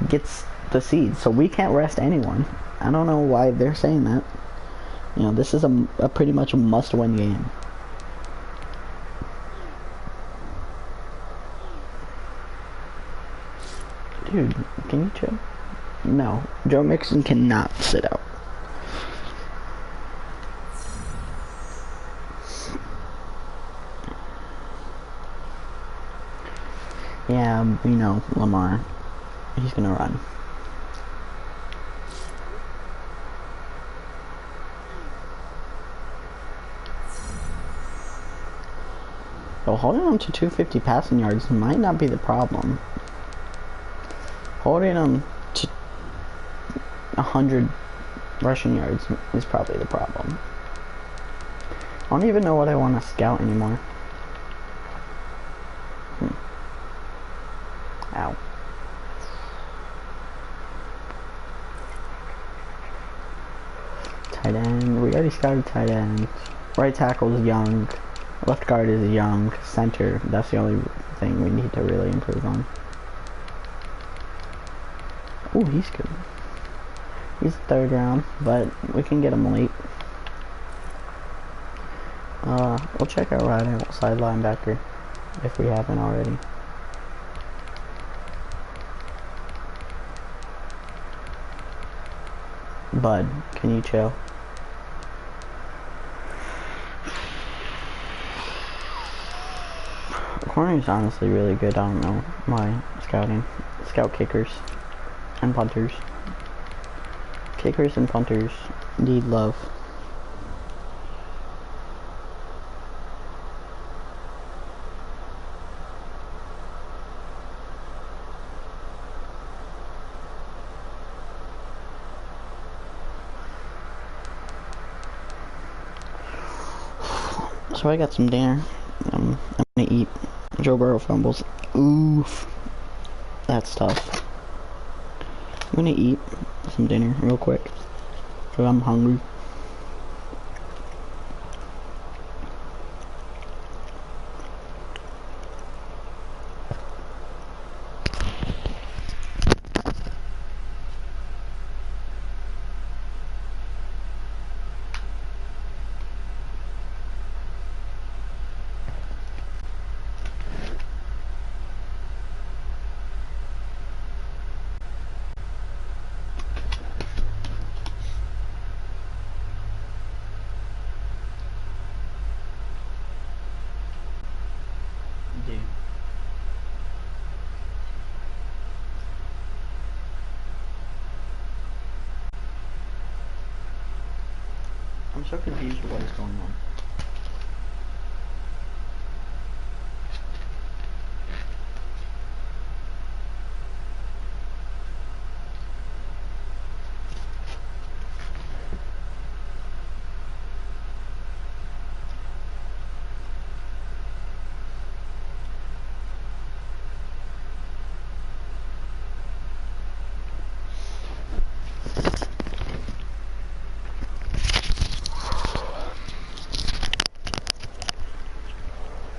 gets the seed. So we can't rest anyone. I don't know why they're saying that. You know, this is a pretty much a must-win game. Dude, can you chill? No, Joe Mixon cannot sit out. Yeah, we know Lamar. He's gonna run. So holding him to 250 passing yards might not be the problem. Holding him to 100 rushing yards is probably the problem. I don't even know what I want to scout anymore. Ow. Tight end. We already scouted tight end. Right tackle is young. Left guard is young. Center, that's the only thing we need to really improve on. Oh, he's good. He's third round, but we can get him late. We'll check out right outside linebacker if we haven't already. Bud, can you chill? Corner is honestly really good. I don't know why scouting. Scout kickers and punters. Kickers and punters need love. So I got some dinner. I'm gonna eat. Joe Burrow fumbles. Oof. That's tough. I'm gonna eat some dinner real quick. Cause I'm hungry. Dude. I'm so confused with what is going on.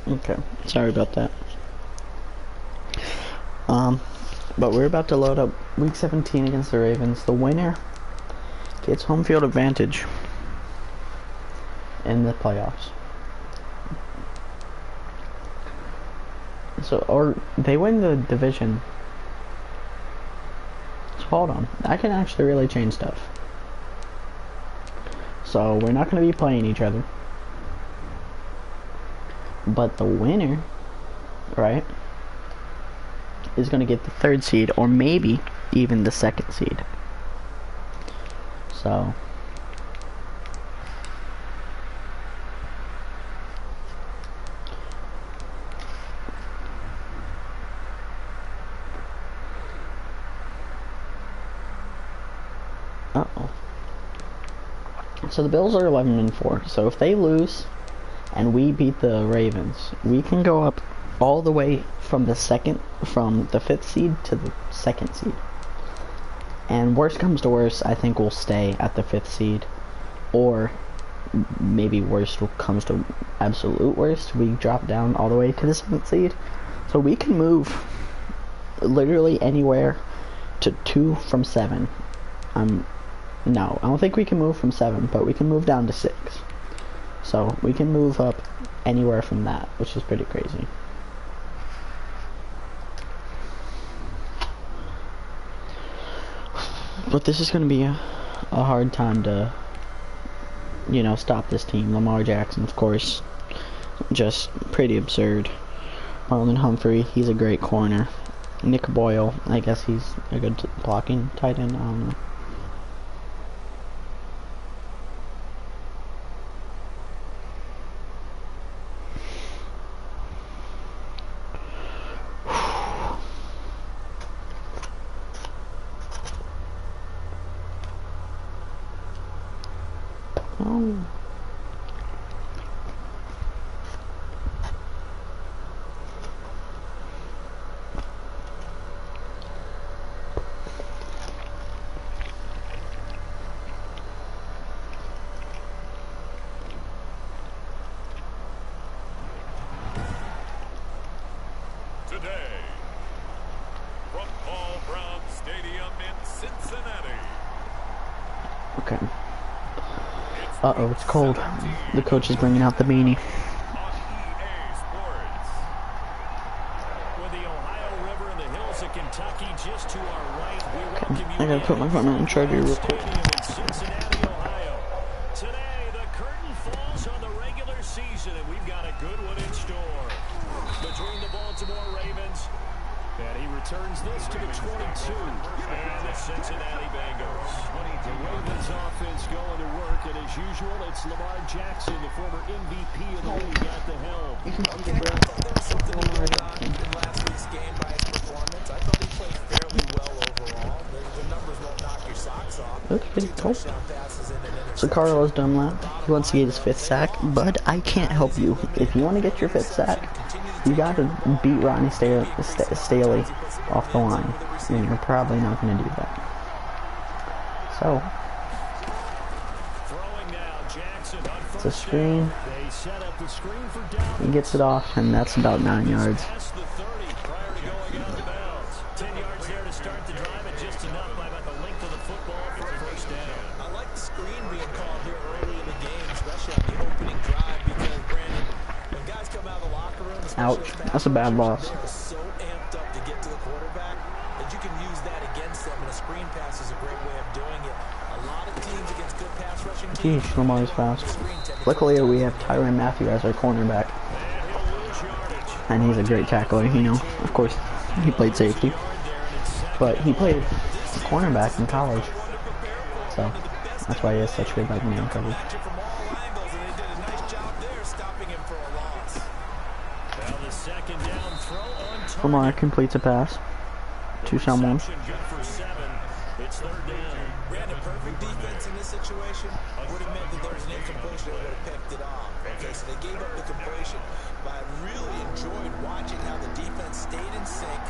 Okay, sorry about that. But we're about to load up week 17 against the Ravens. The winner gets home field advantage in the playoffs. So, or they win the division. So hold on, I can actually really change stuff. So we're not going to be playing each other. But the winner, right, is going to get the 3rd seed, or maybe even the 2nd seed. So so the Bills are 11-4. So if they lose and we beat the Ravens, we can go up all the way from the 5th seed to the 2nd seed. And worst comes to worst, I think we'll stay at the 5th seed, or maybe worst comes to absolute worst, we drop down all the way to the 7th seed. So we can move literally anywhere to 2 from 7. No, I don't think we can move from 7, but we can move down to 6. So we can move up anywhere from that, which is pretty crazy. But this is going to be a hard time to, you know, stop this team. Lamar Jackson, of course, just pretty absurd. Marlon Humphrey, he's a great corner. Nick Boyle, I guess he's a good blocking tight end. I don't know. Oh. Today, from Paul Brown Stadium in Cincinnati. Okay. Uh-oh, it's cold. The coach is bringing out the beanie. On EA Sports. With the Ohio River and the hills of Kentucky just to our right, we welcome you I gotta put my phone on charger real quick. Stadium in Cincinnati, Ohio. Today, the curtain falls on the regular season, and we've got a good one in store. Between the Baltimore Ravens, and he returns this to the 22, and the Cincinnati Bengals. The Ravens offense going to work, and as usual, it's Lamar Jackson, the former MVP of the league, at the helm. I thought there was something to build on in last week's game by his performance. I thought he played fairly well overall. The numbers won't knock your socks off. Looks pretty cool. Touchdown passes and an So interception. Carlos Dunlap, he wants to get his 5th sack, but I can't help you. If you want to get your 5th sack, you got to beat Rodney Staley off the line, and you're probably not going to do that. So, it's a screen. They set up the screen for down. He gets it off, and that's about 9 yards. Past the 30 prior to going out of bounds. 10 yards there to start the drive, and just enough by about the length of the football for a first down. I like the screen being called here early in the game, especially on the opening drive, because, Brandon, when guys come out of the locker room, Ouch, that's a bad loss. they're so amped up to get to the quarterback that you can use that against them, and a screen pass is a great way of doing it. A lot of teams against good pass rushing teams. Jeez, Lamar's fast. Luckily, we have Tyrann Mathieu as our cornerback, and he's a great tackler. You know, of course, he played safety, but he played cornerback in college, so that's why he has such good like man coverage. From all angles, and they did a nice job there stopping him for a loss. Well, the second down throw on target. Lamar completes a pass to someone. Reception good for 7. It's third down. Brandon, perfect defense in this situation would have meant that there was an incompletion that would have picked it off. Okay, so they gave up the completion, but I really enjoyed watching how the defense stayed in sync,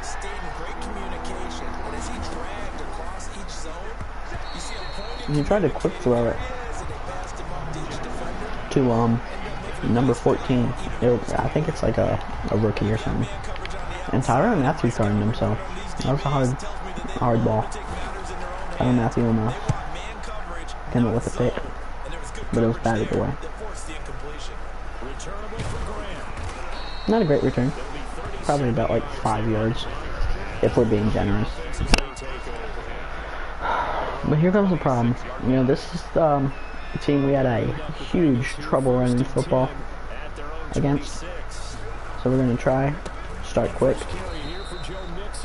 stayed in great communication, and as he dragged across each zone, you see him pointing. He tried to quick throw it As they passed him up to each defender. to number 14. I think it's like a rookie or something. And Tyrann Mathieu turned him, so that was a hard ball. Tyrann Mathieu almost came up with a pick, but it was batted away. Not a great return. Probably about like 5 yards, if we're being generous. But here comes the problem. You know, this is the team we had a huge trouble running football against. So we're going to try, start quick,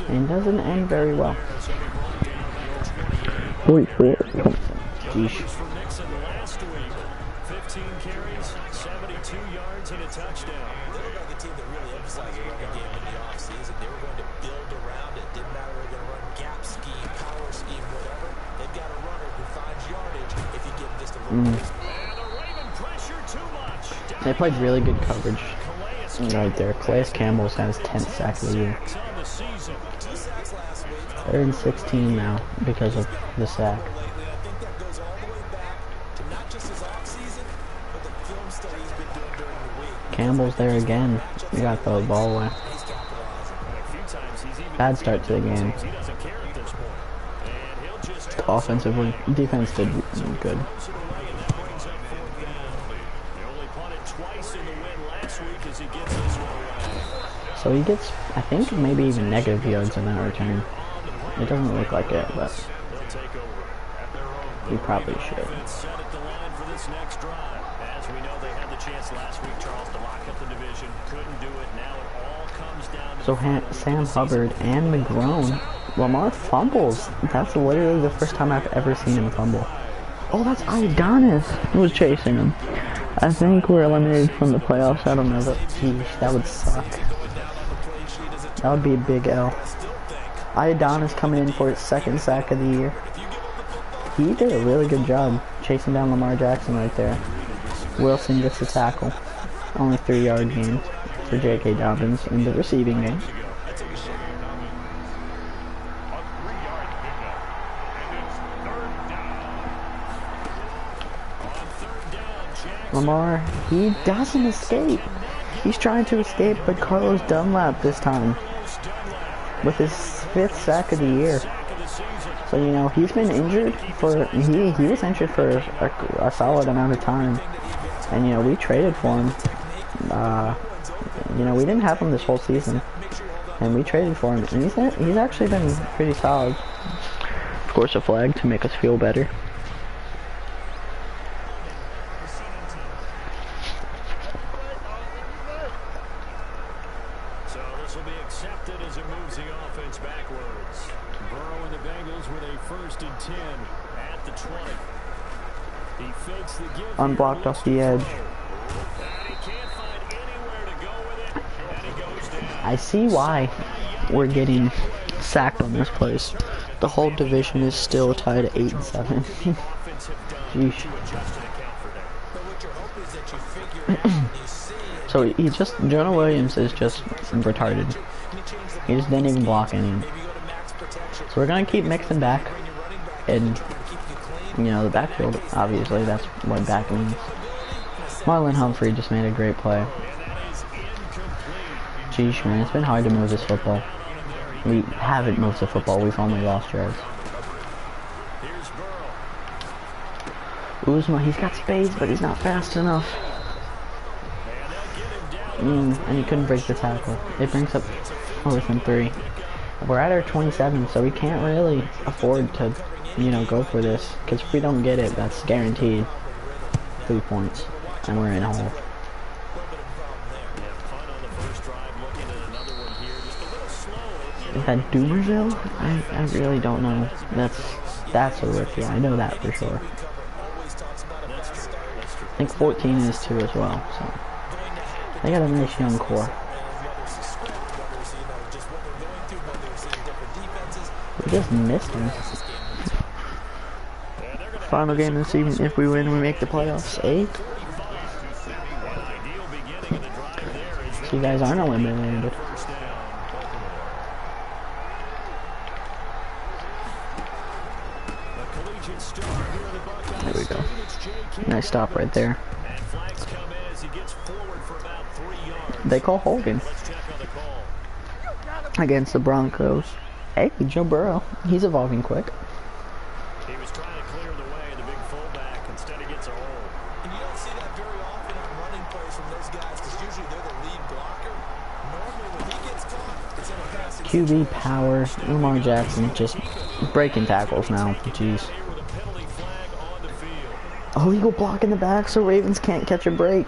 and it doesn't end very well. Wait for it. Jeez. 15 carries, 72 yards, and a touchdown. They were the team that really emphasized the running game in the offseason. They were going to build around it. Didn't matter if they're going to run gap scheme, power scheme, whatever. They've got a runner who finds yardage if you give him just a little bit. And the Raven pressure too much. They played really good coverage right there. Calais Campbell's had his 10th sack of the year. On the season. 2 sacks last week. They're in 16 now because of the sack. Lately, I think that goes all the way back to not just his offseason, but the film study he's been doing during the week. Campbell's there again. We got the ball away. He's capitalizing. And a few times he's even Bad start to the game. he doesn't care at this point. And he'll just Offensively, defense did good. toss it away, and that brings up fourth down. They only punted twice in the win last week as he gets this one away. So he gets, I think, maybe even negative yards in that return. It doesn't look like it, but They'll take over at their own. he probably should. Offense set at the line for this next drive. As we know, they had the chance last week, Charles, to lock up the division. Couldn't do it. Now it all So Sam Hubbard and McGrone. Lamar fumbles. That's literally the first time I've ever seen him fumble. Oh, that's Ioannis who was chasing him. I think we're eliminated from the playoffs. I don't know. That would suck. That would be a big L. Ioannis coming in for his second sack of the year. He did a really good job chasing down Lamar Jackson right there. Wilson gets the tackle. Only 3-yard gain for J.K. Dobbins in the receiving game. Lamar, he doesn't escape. He's trying to escape, but Carlos Dunlap this time with his 5th sack of the year. So, you know, he's been injured for, he was injured for a solid amount of time. And, you know, we traded for him. You know, we didn't have him this whole season. And we traded for him. And he's actually been pretty solid. Of course, a flag to make us feel better. So this will be accepted as it moves the offense backwards. Burrow and the Bengals with a 1st and 10 at the 20. He fakes the give. Unblocked off the edge. I see why we're getting sacked on this place. The whole division is still tied at 8-7. Sheesh. So Jonah Williams is just retarded. He just didn't even block any. So we're gonna keep mixing back, and you know the backfield. Obviously, that's what back means. Marlon Humphrey just made a great play. Jeez, man, it's been hard to move this football. We haven't moved the football, we've only lost yards. Uzma, he's got space, but he's not fast enough. And he couldn't break the tackle. It brings up 4th and 3. We're at our 27, so we can't really afford to, you know, go for this. Because if we don't get it, that's guaranteed 3 points. And we're in a hole. Is that Doomersville? I really don't know. That's a rookie. I know that for sure. I think 14 is too as well. So they got a nice young core. We just missed him. Final game this evening. If we win, we make the playoffs. 8. So you guys aren't eliminated. There we go. Nice stop right there. They call holding against the Broncos. Hey, Joe Burrow. He's evolving quick. He was trying to clear the way, the big fullback. Instead, he gets a hole. And you don't see that very often on running plays from those guys because usually they're the lead blocker. Normally, when he gets caught, it's in a passing QB power. Lamar Jackson just breaking tackles now. Jeez. Oh, he go block in the back so Ravens can't catch a break.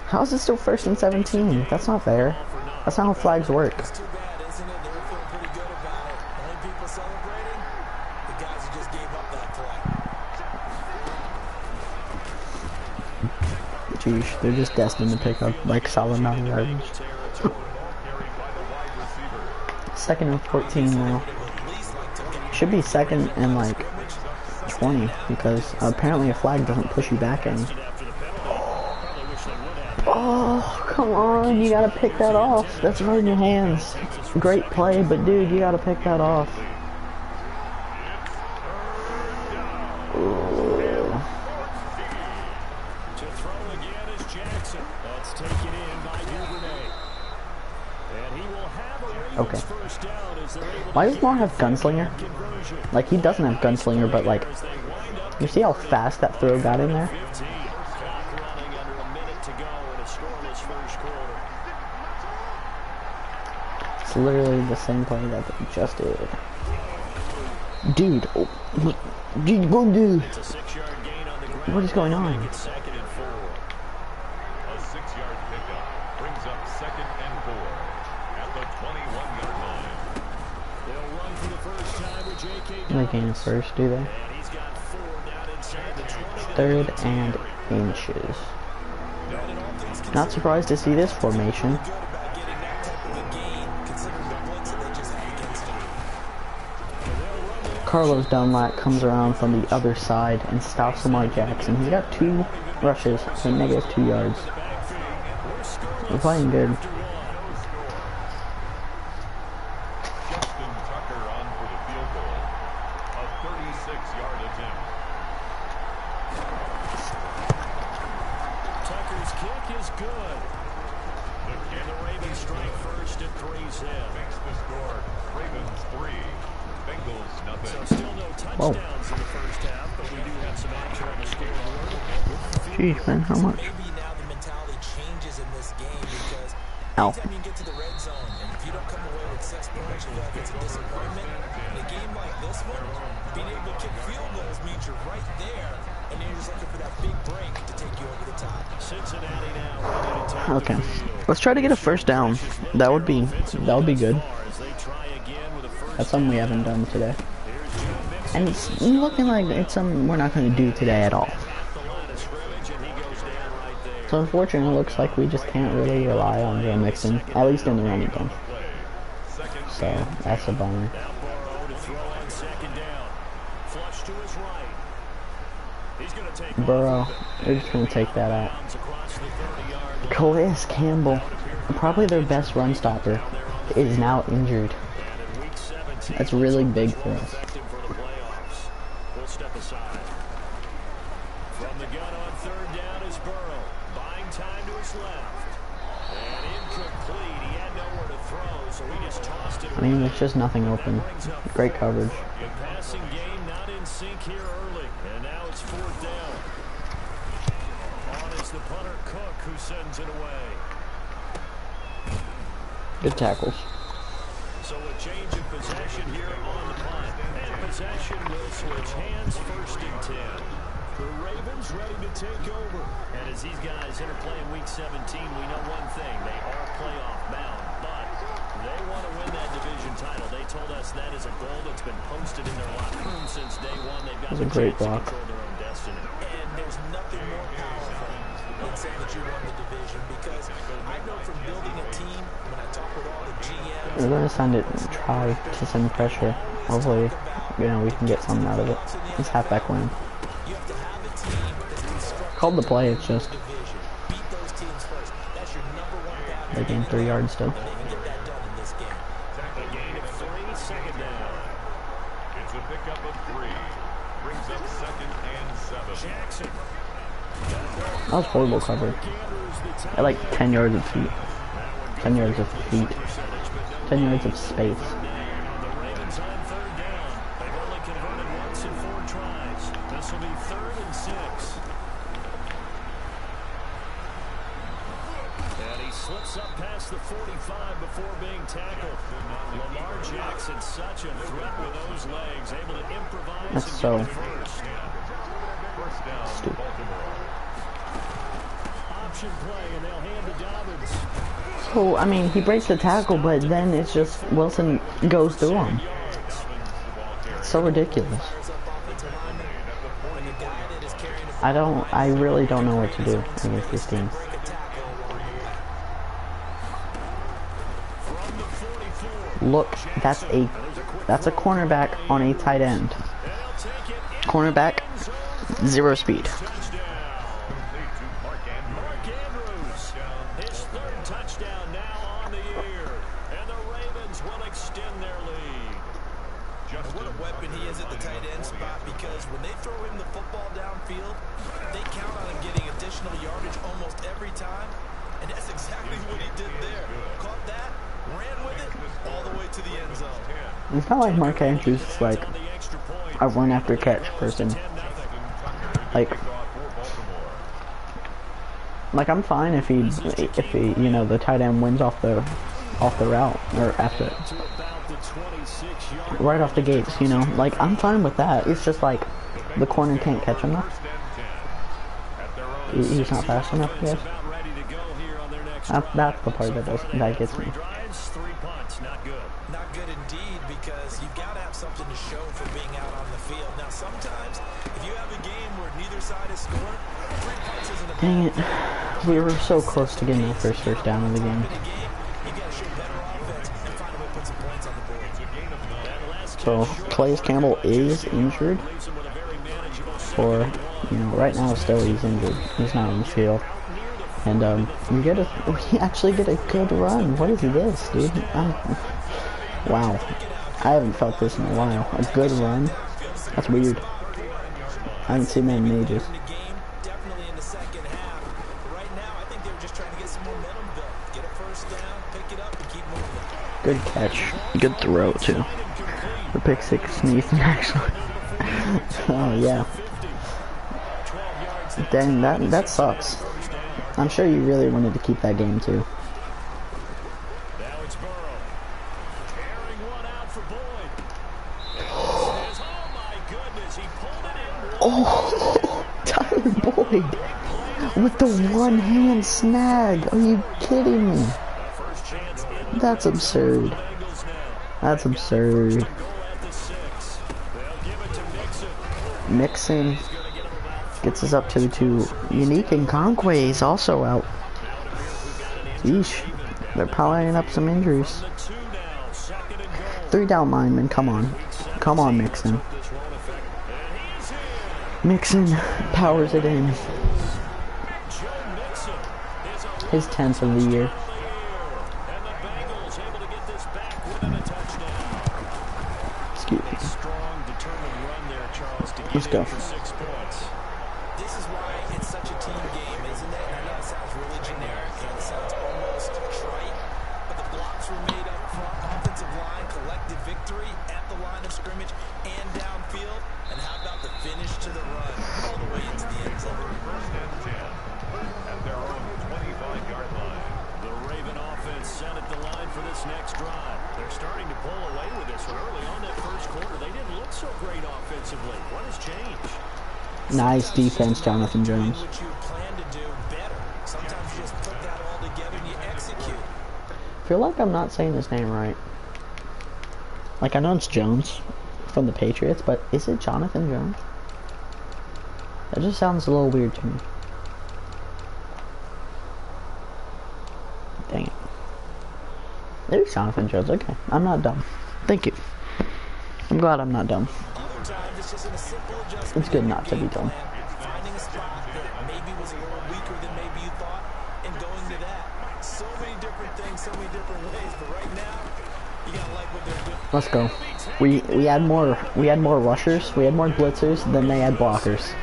How is it still 1st and 17? That's not fair. That's not how flags work. It's too bad, isn't it? They were feeling pretty good about it. Only people celebrating, the guys who just gave up that play. Jeez, they're just destined to pick up like solid amount of yards. 2nd and 14 now. Should be 2nd and like 20 because apparently a flag doesn't push you back any. Oh, come on, you gotta pick that off. That's right in your hands. Great play, but dude, you gotta pick that off. To throw again is Jackson. That's taken in by Duvernay. And he will have a Okay. first down as they're able Why does Lamar have Gunslinger? Like, he doesn't have Gunslinger, but like, you see how fast that throw got in there? 15. Clock running under a minute to go in a scoreless first quarter. It's literally the same play that they just did. Dude, oh, what you gonna do? It's a 6-yard gain on the ground. What is going on? It's 2nd and 4. A 6-yard pickup brings brings up 2nd and 4 at the 21-yard line. They'll run for the first time with J.K. They gain first, do they? And he's got 4 down inside the 20. Third and inches. Not surprised to see this formation. Carlos Dunlap comes around from the other side and stops Lamar Jackson. He's got 2 rushes for negative 2 yards. We're playing good. Justin Tucker on for the field goal. A 36-yard attempt. Tucker's kick is good. And the Ravens strike first at 3-zip. Makes the score Ravens 3, Bengals nothing. So still no touchdowns in the first half, but we do have some action on the scoreboard. Jeez, man, how much? Maybe now the mentality changes in this game because Ow. anytime you get to the red zone and if you don't come away with 6 points, you feel like it's a disappointment. In a game like this one, being able to kick field goals means you're right there, and you're just looking for that big break to take you over the top. Cincinnati now ready to take Okay, the field. let's try to get a first down. That would be good. As they try again with a first That's something we haven't done today, Here's Joe Mixon and it's looking like it's something we're not going to do today at all. at the line of scrimmage, and he goes down right there. So unfortunately, it looks like we just can't really rely on Joe Mixon, at least in the running game. So that's a bummer. Now Burrow to throw on 2nd down. Flush to his right. He's going to take Burrow, they're just going to take that out. bounds across the 30-yard line. Calais Campbell, probably their best run stopper, is now injured. And in week 17, That's really big for us. effective for the playoffs. We'll step aside. From the gun on 3rd down is Burrow. Buying time to his left. And incomplete. He had nowhere to throw, so he just tossed it I mean, away. there's just nothing open. Great coverage. The passing game not in sync here early. And now it's 4th down. On is the punter Cook, who sends it away. Good tackles. So a change of possession here on the punt. And possession will switch hands 1st and 10. The Ravens ready to take over. And as these guys interplay in week 17, we know one thing. They are playoff bound, but they want to win that division title. They told us that is a goal that's been posted in their locker room since day one. They've got That was a the great chance to block. control their own destiny. And there's nothing more powerful than saying that you won the division because I know from building a team, when I talk with all the GMs, We're going to try to send pressure. Hopefully, we can get something out of it. It's halfback win. you have to have a team that's constructed Called the play, it's just division. Beat those teams first. That's your number 1 path. they gained 3 yards still. And they can get that done in this game. A gain of 3, 2nd down. It's a pickup of 3. Brings up 2nd and 7. Jackson. That was horrible coverage. At like 10 yards of feet. 10 yards of feet. 10 yards of space. The Ravens on 3rd down. They've only converted once in 4 tries. This will be 3rd and 6. And he slips up past the 45 before being tackled. Lamar Jackson, such a threat with those legs, able to improvise That's and so get the first. First down, stupid. Baltimore. Option play, and they'll hand to Dobbins. So, I mean, he breaks the tackle, but then it's just Wilson goes through him. It's so ridiculous. I really don't know what to do against this team. Look, that's a cornerback on a tight end. Cornerback, 0 speed. Mark Andrews, his 3rd touchdown now on the year. And the Ravens will extend their lead. What a weapon he is at the tight end spot because when they throw him the football downfield, they count on him getting additional yardage almost every time. And that's exactly what he did there. Caught that, ran with it, all the way to the end zone. It's not like Mark Andrews is like a run after catch person. Like I'm fine if he the tight end wins off the route or after right off the gates, like I'm fine with that. It's just like the corner can't catch him though. He's not fast enough, I guess. That's the part that gets me. 3 drives, 3 punts, not good. Not good indeed, because you've got to have something to show for being out on the field. Now, sometimes, if you have a game where neither side has scored, 3 punts isn't a Dang it. bad We were so close to getting that first down of the game. You've got to show better offense and find a way to put some points on the board. So, Calais Campbell is injured. Or, you know, right now still he's injured. He's not on the field. And, we actually get a good run. What is this, dude? Wow. I haven't felt this in a while. A good run? That's weird. I haven't seen that in ages. Definitely in the second half. Right now, I think they were just trying to get some momentum built. Get a first down, pick it up, and keep moving. Good catch. Good throw, too. The pick six sneezing, actually. Oh, yeah. Dang, that sucks. I'm sure you really wanted to keep that game, too. Now it's Burrow. Carrying one out for Boyd. Oh my goodness, he pulled it in. Oh, Tyler Boyd with the one-hand snag. Are you kidding me? First chance in That's absurd. the Bengals now. That's absurd. Goal at the 6. They'll give it to Mixon. Mixon gets us up to the 2. Unique and Conquay is also out. Yeesh. They're piling up some injuries. The 2 now, 2nd and goal. 3 down linemen. Come on. Come on, Mixon. This won't affect. And he's in. Mixon powers it in. Joe Mixon is a His 10th of the year. and the Bengals able to get this back within a touchdown. Excuse me. Strong, determined run there, Charles, to get Let's go. in for 6 points. This is why it's such a team game, isn't it? And I know it sounds really generic and it sounds almost trite, but the blocks were made up front. Offensive line collected victory at the line of scrimmage and downfield. And how about the finish to the run all the way into the end zone? First and 10 at their own 25-yard line. The Raven offense set at the line for this next drive. They're starting to pull away with this one. Early on that first quarter, they didn't look so great offensively. What has changed? Nice defense, Jonathan Jones. What you plan to do better. Sometimes you just put that all together and you execute. I feel like I'm not saying his name right. Like, I know it's Jones from the Patriots, but is it Jonathan Jones? That just sounds a little weird to me. Dang it. It is Jonathan Jones. Okay, I'm not dumb. Thank you. I'm glad I'm not dumb. Other times it's just in a simple adjustment. It's good not to be dumb. Finding a spot that maybe was a little weaker than maybe you thought and going to that. So many different things, so many different ways, but right now you gotta like what they're doing. Let's go. We had more rushers, we had more blitzers than they had blockers.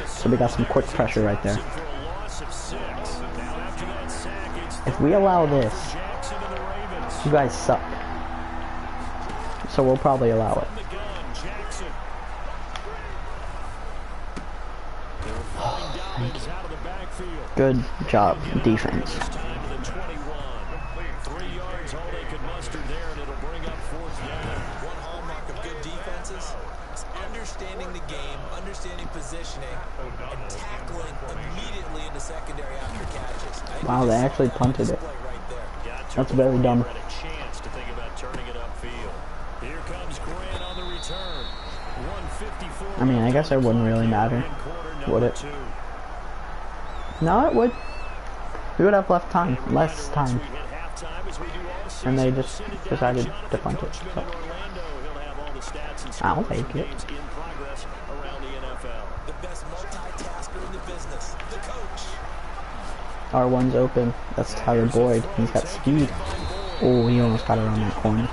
So we got some quick pressure right there. For a loss of 6. Now after that sack, it's If we allow this, Jackson and the Ravens. you guys suck. So we'll probably allow it. From the gun, Jackson. They're falling Dobbins out of the backfield. Good job, defense. This time to the 21. 3 yards, all they could muster there, and it'll bring up 4th down. One hallmark of good defenses is understanding the game, understanding positioning, and tackling immediately in the secondary after catches. I think Wow, they it's actually on punted it. display right there. Got to That's it very before dumb. they had a chance to think about turning it upfield. Here comes Grant on the return. 154. I mean, I guess it wouldn't really matter, would it? No, it would. We would have left time, less time. And they just decided to punt it. So. I'll take it. The best multitasker in the business, the coach. R1's open. That's Tyler Boyd. He's got speed. Oh, he almost got around that corner.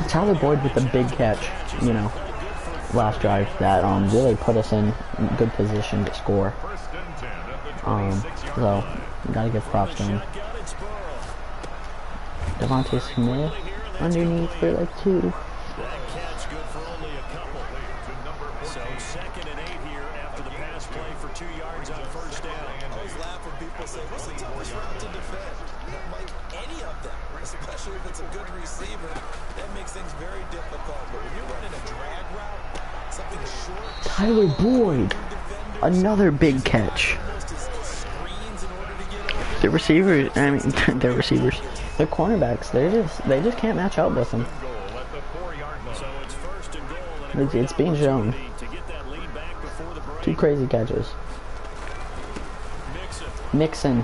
Tyler Boyd with the big catch, you know, last drive that really put us in good position to score. So gotta give props to him. Devontae Smith underneath for like 2. That catch good for only a couple. So 2nd and 8 here after the pass play for 2 yards on first down. I always laugh when people say, what's the toughest route to defend? Like any of them, especially if it's a good receiver, that makes things very difficult. But when you're running a drag route, something short, Tyler Boyd, defender, another big catch. almost as screens and The receivers, I mean, their receivers, their cornerbacks, they just can't match up with them. Goal at the 4-yard line. So it's first and goal. And a It's great being shown. opportunity to get that lead back before the break. 2 crazy catches. Mixon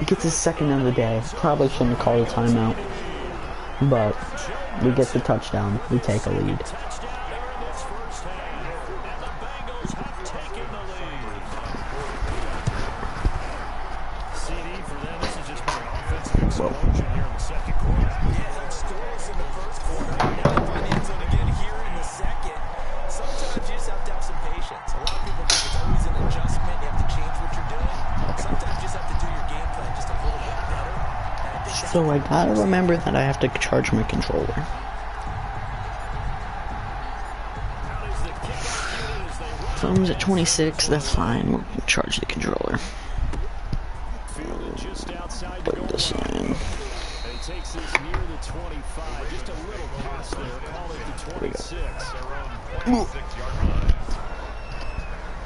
gets his second of the day. Probably shouldn't have called a timeout, but we get the touchdown. We take a lead. Touchdown here in this first half. And the Bengals have taken the lead. CD for them, this has just been an offensive explosion here in the second quarter. Yeah, scoreless in the first quarter. Now they find the end zone again here in the second. Sometimes you just have to have some patience. A lot of people think it's always an adjustment. You have to change what you're doing. Sometimes you just have to do your game plan just a little bit better. And I think that's So I gotta remember that I have to charge my controller. Phone's at 26, that's fine. We'll charge the controller. Fielded just outside the Put goal this line. in. And he takes this near the 25. Just a little pass there. Call it the 26. Their own 26-yard line.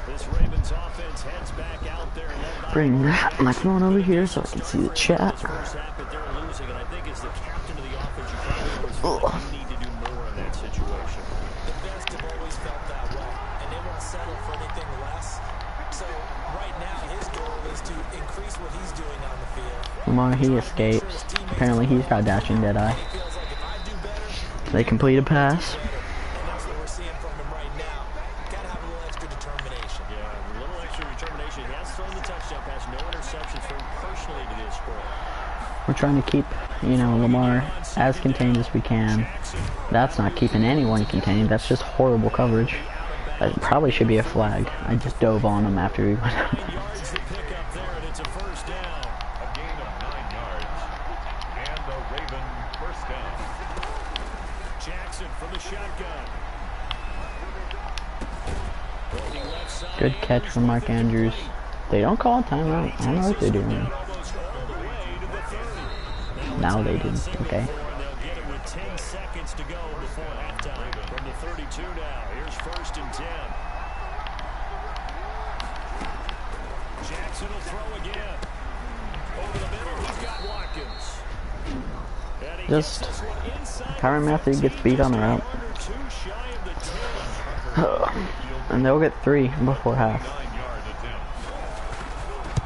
This Ravens offense heads back out there. led by Bring my phone over here so I can see the chat. This first half, but they're losing, and I think as the captain of the offense, you probably always feel like you need to do more in that situation. the best have always felt that way, and they won't settle for anything less. So right now, his goal is to increase what he's doing on the field. Lamar, he escapes. Apparently he's got dashing deadeye. He feels like if I do better, They complete a pass. and that's what we're seeing from him right now. Gotta have a little extra determination. Yeah, a little extra determination. He has thrown the touchdown pass. No interceptions for him personally to this point. We're trying to keep, Lamar as contained as we can. That's not keeping anyone contained. That's just horrible coverage. That probably should be a flag. I just dove on him after we went out. Yards to pick up there, and it's a first down. A gain of 9 yards. And the Raven first down. Jackson from the shotgun. Holding left side. Good catch from Mark Andrews. They don't call a timeout. I don't know what they're doing. Almost all the way to the 30. Now they do. Okay. And they'll get it with 10 seconds to go before halftime. From the 32 now. Here's first and 10. Jackson will throw again. Over the middle, he's got Watkins. And he Just gets this one inside Tyrann the Matthew gets beat on the route. under 2 shy of the 10. And they'll get 3 before half. 9-yard attempt.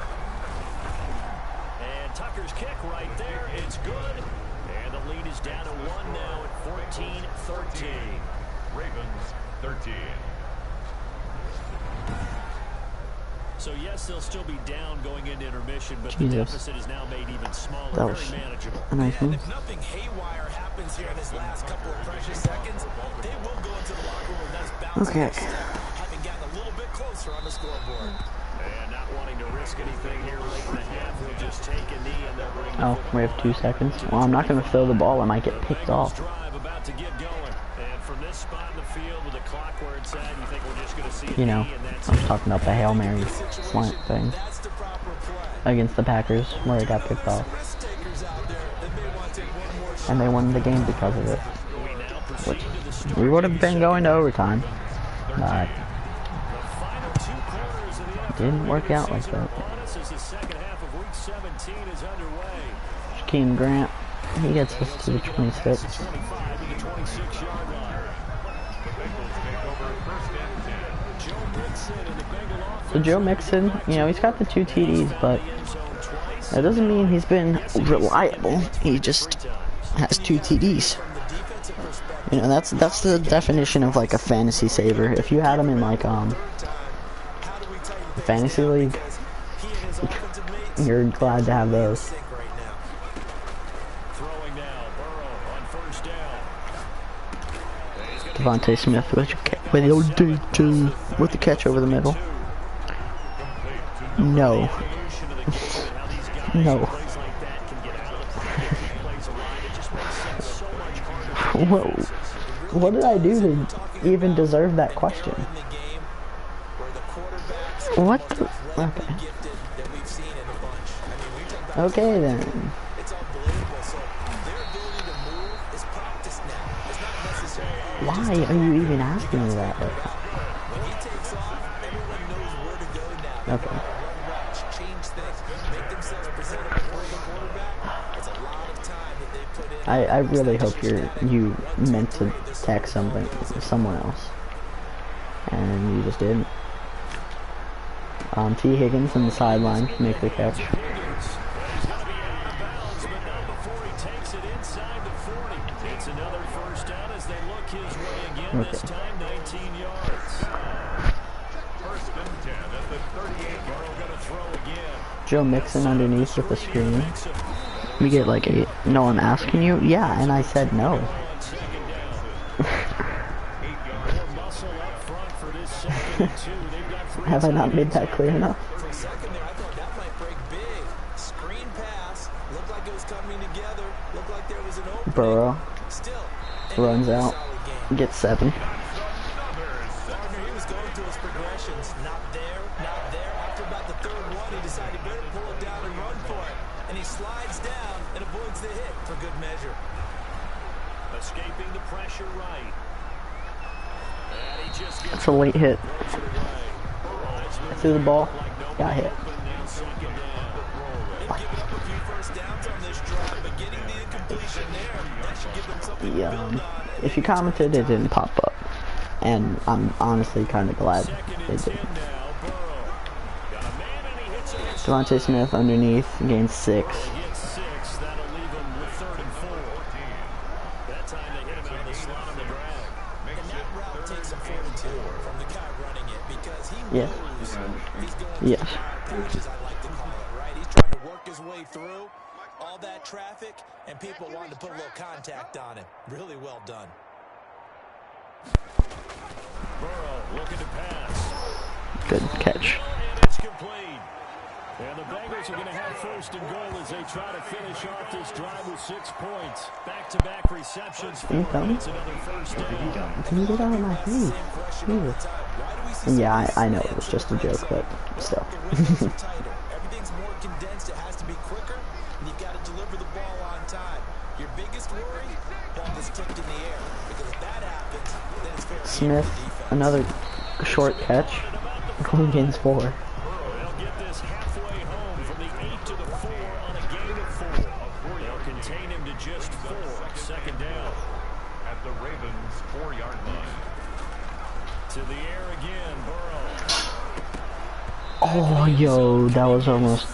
And Tucker's kick right there. It's good. And the lead is down to 1 now at 14-13. Ravens 13. So yes, they'll still be down going into intermission, but the Jesus. deficit is now made even smaller. That was Very manageable. a nice And move. if nothing haywire happens here in his last couple of precious seconds, they will go into the locker room. That's bouncing Okay. their step, having gotten a little bit closer on the scoreboard. And not wanting to risk anything here late in the half, we'll just take a knee and they'll bring the Oh, we have 2 seconds. Well, I'm not going to throw the ball. I might get picked Bengals off. drive about to get going. And from this spot in the field with the clock where it's at, you think we're just going to see a You know, knee and that's I was it. talking about the Hail Mary slant thing That's the proper play. against the Packers where it got picked off. Risk takers out there that may want to take one more shot. And they won the game because of it. We now proceed to the start. We would have been going to overtime. But The final 2 quarters of the NFL didn't work out like season are that. upon us as the second half of week 17 is underway. Keem Grant, he gets us to the 26. 25 to the 26-yard line. The Bengals take over first and 10. Joe Mixon and the Bengal offense. So Joe Mixon, he's got the 2 TDs, but End zone twice. that doesn't mean he's been reliable. He just has 2 TDs. That's the definition of like a fantasy saver. If you had him in like fantasy league, you're glad to have those. Throwing now. Burrow on first down. Devontae Smith with the catch over the middle. No. No. Whoa. What did I do to even deserve that question? What the? Okay. Okay then. It's unbelievable. So their ability to move is practice now. It's not necessarily Why are you even asking me that? when he takes off, everyone knows where to go now. Okay. Run routes, change things, make themselves presentable I really hope you meant to text someone else, and you just didn't. T. Higgins on the sideline make the catch. He's going to be out of bounds, but not before he takes it inside the 40. It's another first down as they look his way again. Okay. This time 19 yards. First and 10 at the 38. Burrow going to throw again. Joe Mixon underneath with the screen. We get like a, no, I'm asking you? Yeah, and I said no. On second down. More muscle up front for this second and 2. They've got 3 Have I not made that clear enough? For a second there, I thought that might break big. Screen pass. Looked like it was coming together. Looked like there was an opening. Burrow Still, runs another out, solid game. gets 7. Gardner, he was going through his progressions. Not there, not there. After about the third one, he decided better pull it down and run for it. And he slides down and avoids the hit for good measure. Escaping the pressure right. And he just gets That's a late hit. throws it away. Threw the ball, got hit. Now second down. They've given up a few first downs on this drive, but getting the incompletion there, that should give them something to build on. If you commented, it didn't pop up, and I'm honestly kind of glad Second it and 10 did. now. Burrow. Got a man and he hits it inside. Devontae Smith underneath, gains 6. He gets 6. That'll leave him with 3rd and 4. That time they hit him out of the slot on the drag. And that route takes some fortitude from the guy running it because he Yeah. knows he's going Yes. to the patch, as I like to call it, right? He's trying to work his way through all that traffic, and people wanting to put a little contact on him. Really well done. Burrow looking to pass. Good catch. And it's complete. And the Bengals are going to have 1st and goal as they try to finish off this drive with 6 points. Back-to-back receptions for Are you him. coming? It's another first down. Can you get out of my face? Jesus. And yeah, I know it was just a joke, but still. Tighter. Everything's more condensed. It has to be quicker, and you've got to deliver the ball on time. Your biggest worry, ball gets tipped in the air, because if that happens, then it's fair game Smith, for defense. another short catch. Only gains 4. They'll get this halfway home from the 8 to the 4 on a gain of 4. They'll contain him to just 4. Second down. At the Ravens' 4-yard line. To the air again, Burrow. Oh, yo, that was almost...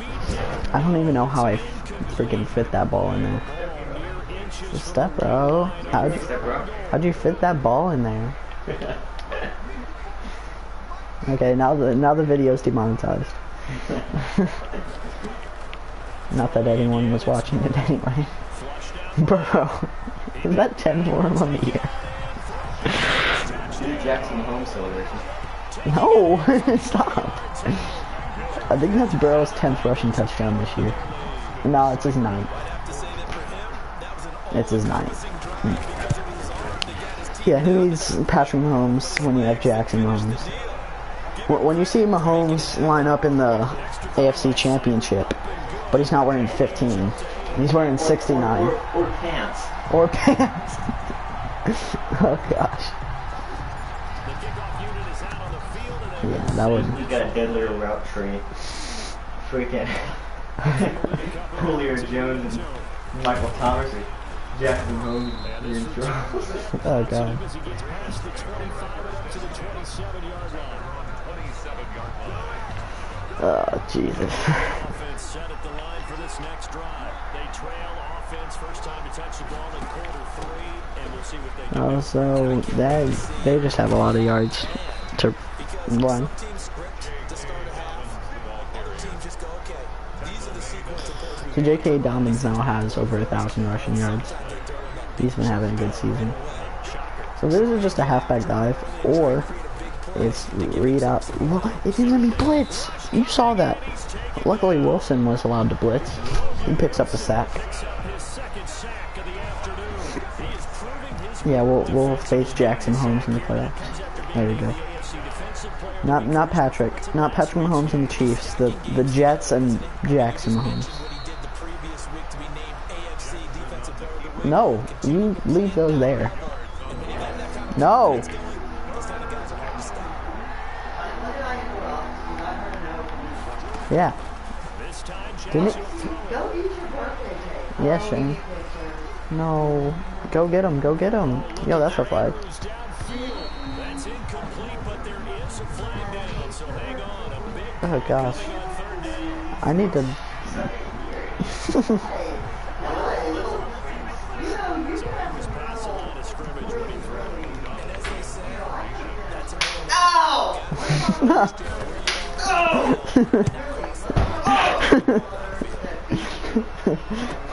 I don't even know how I freaking fit that ball in there. Just step, bro. How'd you fit that ball in there? Okay, now the video's demonetized. Not that anyone was watching it anyway. Bro, is that 10 for him on the year? Jackson home celebration. No, stop. I think that's Burrow's 10th rushing touchdown this year. No, it's his 9th. It's his 9th. Yeah, who needs Patrick Mahomes when you have Jackson Mahomes? When you see Mahomes line up in the AFC Championship, but he's not wearing 15, he's wearing 69. Or pants. Or pants. Oh gosh. Yeah, that was... He's got a dead little route tree. Freaking Julio Jones and Michael Thomas and Jackson Holmes. You're in trouble. Oh god. As he gets past the 25 to the 27-yard line. Oh, Jesus. Offense set at the line for this next drive. They trail offense first time to touch the ball in quarter 3, and we'll see what they do. Oh, so they just have a lot of yards to run. Some teams script to start a half. Other teams just go, okay, these are the sequence of plays we So J.K. Dobbins now has over 1,000 rushing yards. He's been having a good season. So this is just a halfback dive, or it's read out. Well, it didn't let me blitz. You saw that. Luckily Wilson was allowed to blitz. He picks up the sack. Yeah, we'll face Jackson Mahomes in the playoffs. There we go. Not Patrick Mahomes and the Chiefs. The Jets and Jackson Mahomes. No, you leave those there. No. Yeah. Didn't it? Go eat your birthday cake. Yes, Shane. No. Go get him. Go get him. Yo, that's a flag. Goes downfield. That's incomplete, but there is a flag down. So hang on. A big Oh gosh. play on third down. I need to. So he was past the line of scrimmage when he threw it. And as they say, that's a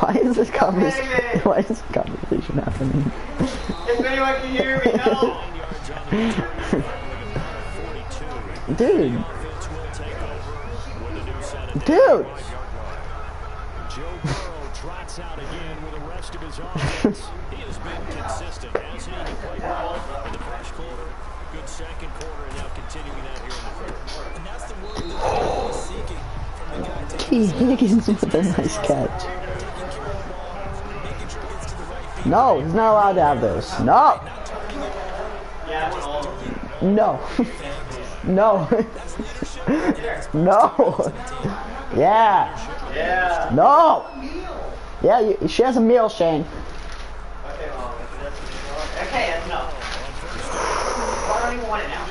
Why is this conversation? Why is this conversation happening? If anyone can hear me, no! 9 yards on the return. 42. Dude. Offense will take over with a new set of Dude. Joe Burrow trots out again with the rest of his offense. He has been consistent, hasn't he? He played well in the first quarter, good second quarter, and now continuing that here in the third. And that's the word that they're always seeking from the guy T. taking Higgins with a nice catch. taking care of the ball, making sure it gets to the right feet. No, he's not allowed to have those. No. No. No. No. Yeah. Yeah. No. Yeah, she has a meal, Shane. Okay, Mom. Okay, no. I don't even want it now.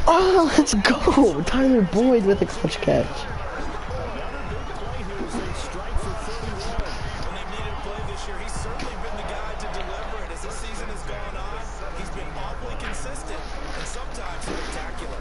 Oh, let's go. Tyler Boyd with a clutch catch. When they've needed a play this year, he's certainly been the guy to deliver it. As this season has gone on, he's been awfully consistent and sometimes spectacular.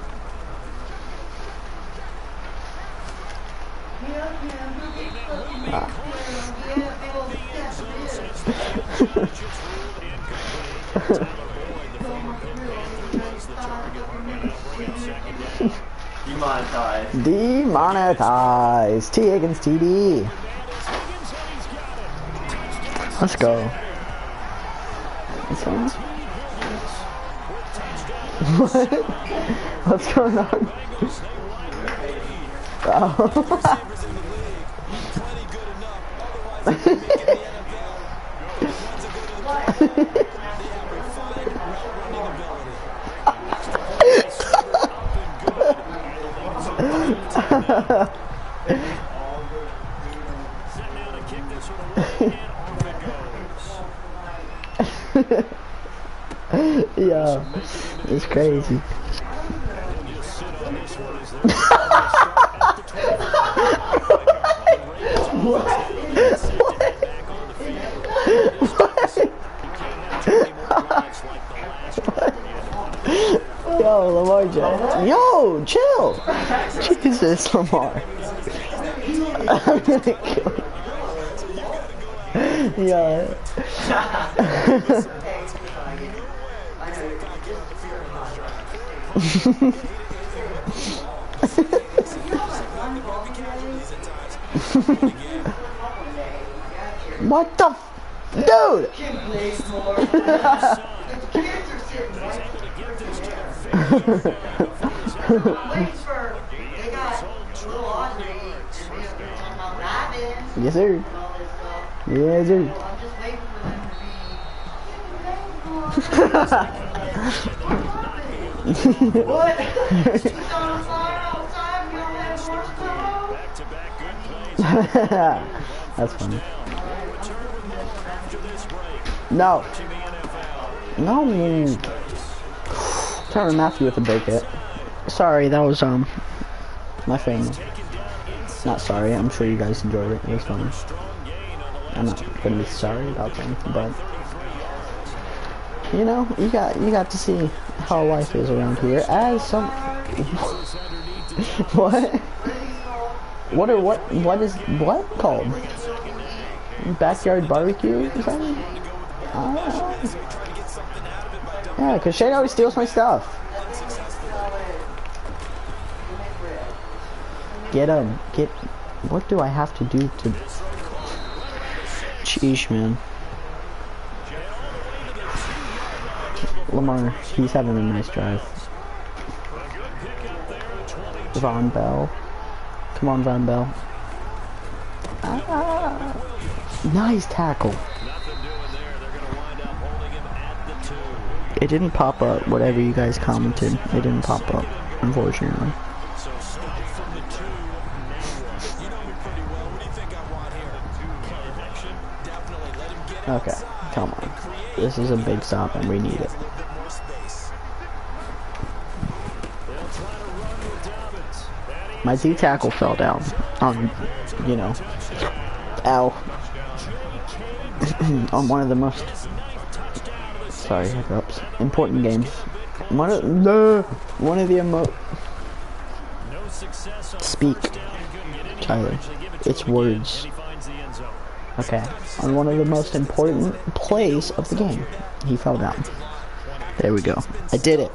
Demonetized. Demonetized. T. Higgins TD. Let's go. What's going on? What? What's going on? Oh. Receivers in the league, plenty good enough. Otherwise, they make it in the NFL. Once they go to the playoffs, they have refined route running ability. Setting out to kick this one away, and off it goes. Yeah, it's crazy. He'll just sit on this one as they're at the 25. The Ravens set to get back on the field. You can't have too many more drives like the last one. Yo, Lamar Jackson. Yo, chill. Jesus, Lamar. I'm gonna kill you. Yeah. What the dude? Yes, sir. Yes, sir. What? Back-to-back good plays. That's funny. Return with more after this break. No. Watching the NFL. No. Tyrann Mathieu with a big hit. Sorry, that was my family. Not sorry. I'm sure you guys enjoyed it. It was funny. I'm not gonna be sorry about anything, but you know, you got to see how life is around here as some. What? What is what called? Backyard barbecue? Is that it? Yeah, because Shane always steals my stuff. Get him. Get. What do I have to do to? Sheesh, man. Lamar, he's having a nice drive. Von Bell. Come on, Von Bell. Ah, nice tackle. It didn't pop up, whatever you guys commented. It didn't pop up, unfortunately. So stop from the 2. You know me pretty well. What do you think I want here? Okay, come on. This is a big stop and we need it. My D tackle fell down. You know, ow. On one of the most, sorry, hiccups, important games. One of the speak, Tyler. It's words. Okay, on one of the most important plays of the game, he fell down. There we go. I did it.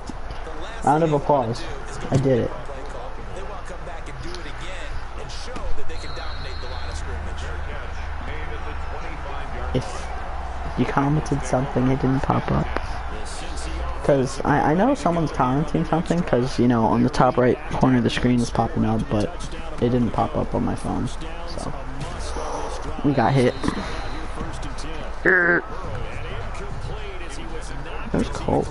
Round of applause. I did it. If you commented something, it didn't pop up. Because I know someone's commenting something, because, you know, on the top right corner of the screen is popping up, but it didn't pop up on my phone. So, we got hit. That was cold.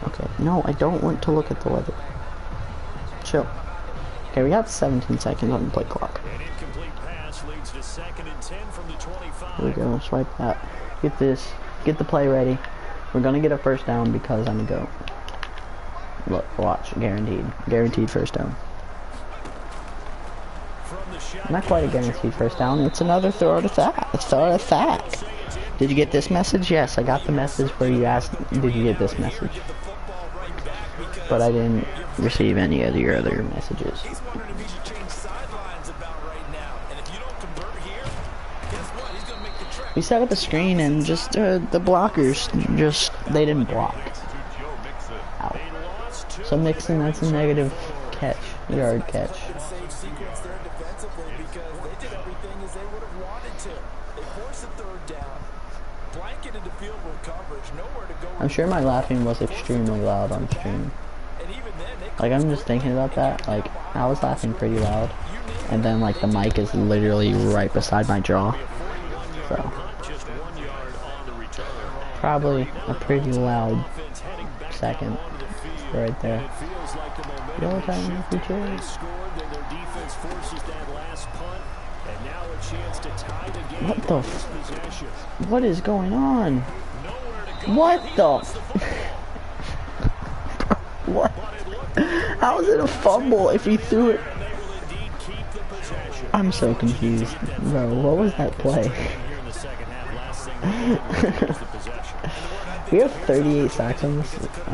Okay, no, I don't want to look at the weather. Chill. Okay, we got 17 seconds on the play clock. Here we go, swipe that. Get this. Get the play ready. We're gonna get a first down because I'm a GOAT. Look, watch, guaranteed. Guaranteed first down. Not quite a guaranteed first down, it's another throw attack. Did you get this message? Yes, I got the message where you asked, did you get this message? But I didn't receive any of your other messages. We set up a screen and just, the blockers, they didn't block. Ow. So Mixon, that's a negative catch, yard catch. I'm sure my laughing was extremely loud on stream. Like, I'm just thinking about that. Like, I was laughing pretty loud. And then, like, the mic is literally right beside my jaw. So, probably a pretty loud second right there. Yellow time in the future. What the what is going on? What the what? How is it a fumble if he threw it? I'm so confused. Bro, what was that play? We have 38 sacks on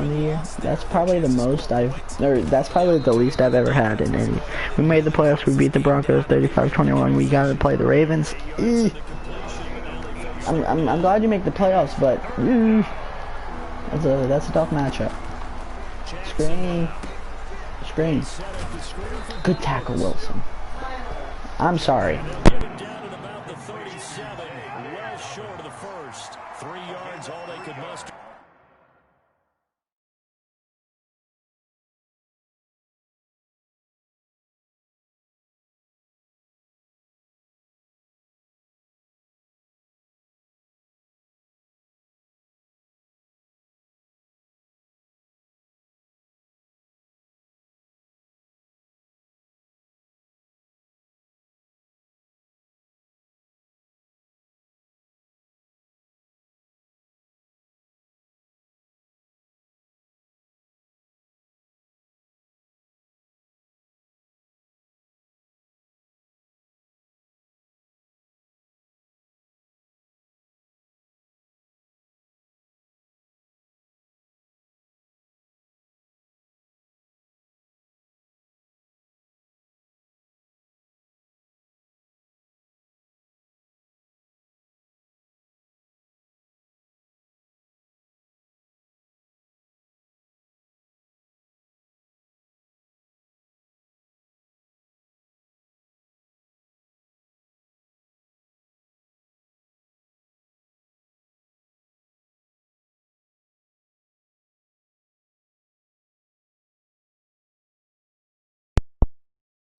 the year. That's probably the most that's probably the least I've ever had in any. We made the playoffs, we beat the Broncos 35-21. We gotta play the Ravens. I'm glad you make the playoffs, but that's a tough matchup. Screen. Good tackle, Wilson. I'm sorry.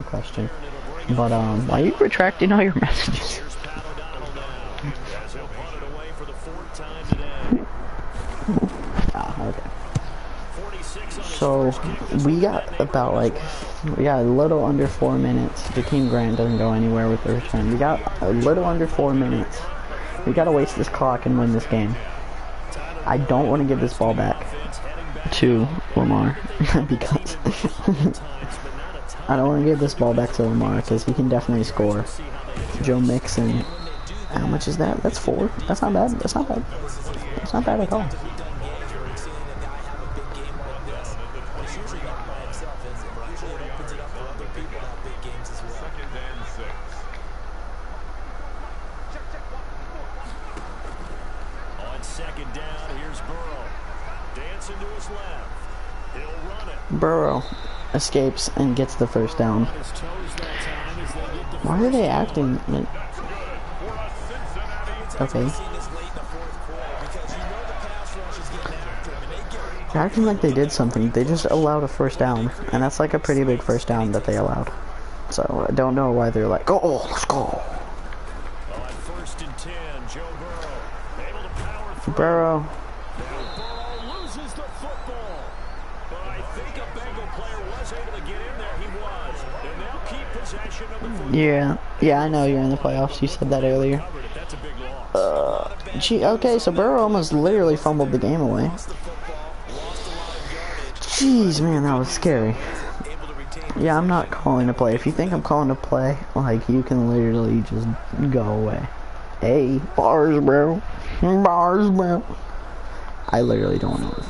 Question, but why are you retracting all your messages? So we got about like we got a little under 4 minutes. The Team Grant doesn't go anywhere with the return. We got a little under 4 minutes. We gotta waste this clock and win this game. I don't want to give this ball back to Lamar because I don't want to give this ball back to Lamar because he can definitely score. Joe Mixon, how much is that? That's 4. That's not bad. That's not bad. That's not bad at all. Second down, here's Burrow. Dancing to his left. He'll run it. Burrow escapes and gets the first down. Why are they acting like... Okay. They're acting like they did something. They just allowed a first down. And that's like a pretty big first down that they allowed. So I don't know why they're like, oh, let's go. On first and 10, Joe Burrow. Able to power through. Burrow. Burrow loses the football. But I think a Bengal player was able to get in there. He was. And they'll keep possession of the football. Yeah, I know you're in the playoffs. You said that earlier. That's a big loss. Gee, okay, so Burrow almost literally fumbled the game away. Jeez, man, that was scary. Yeah, I'm not calling a play. If you think I'm calling a play, like, you can literally just go away. Hey, bars, bro. Bars, bro. I literally don't know.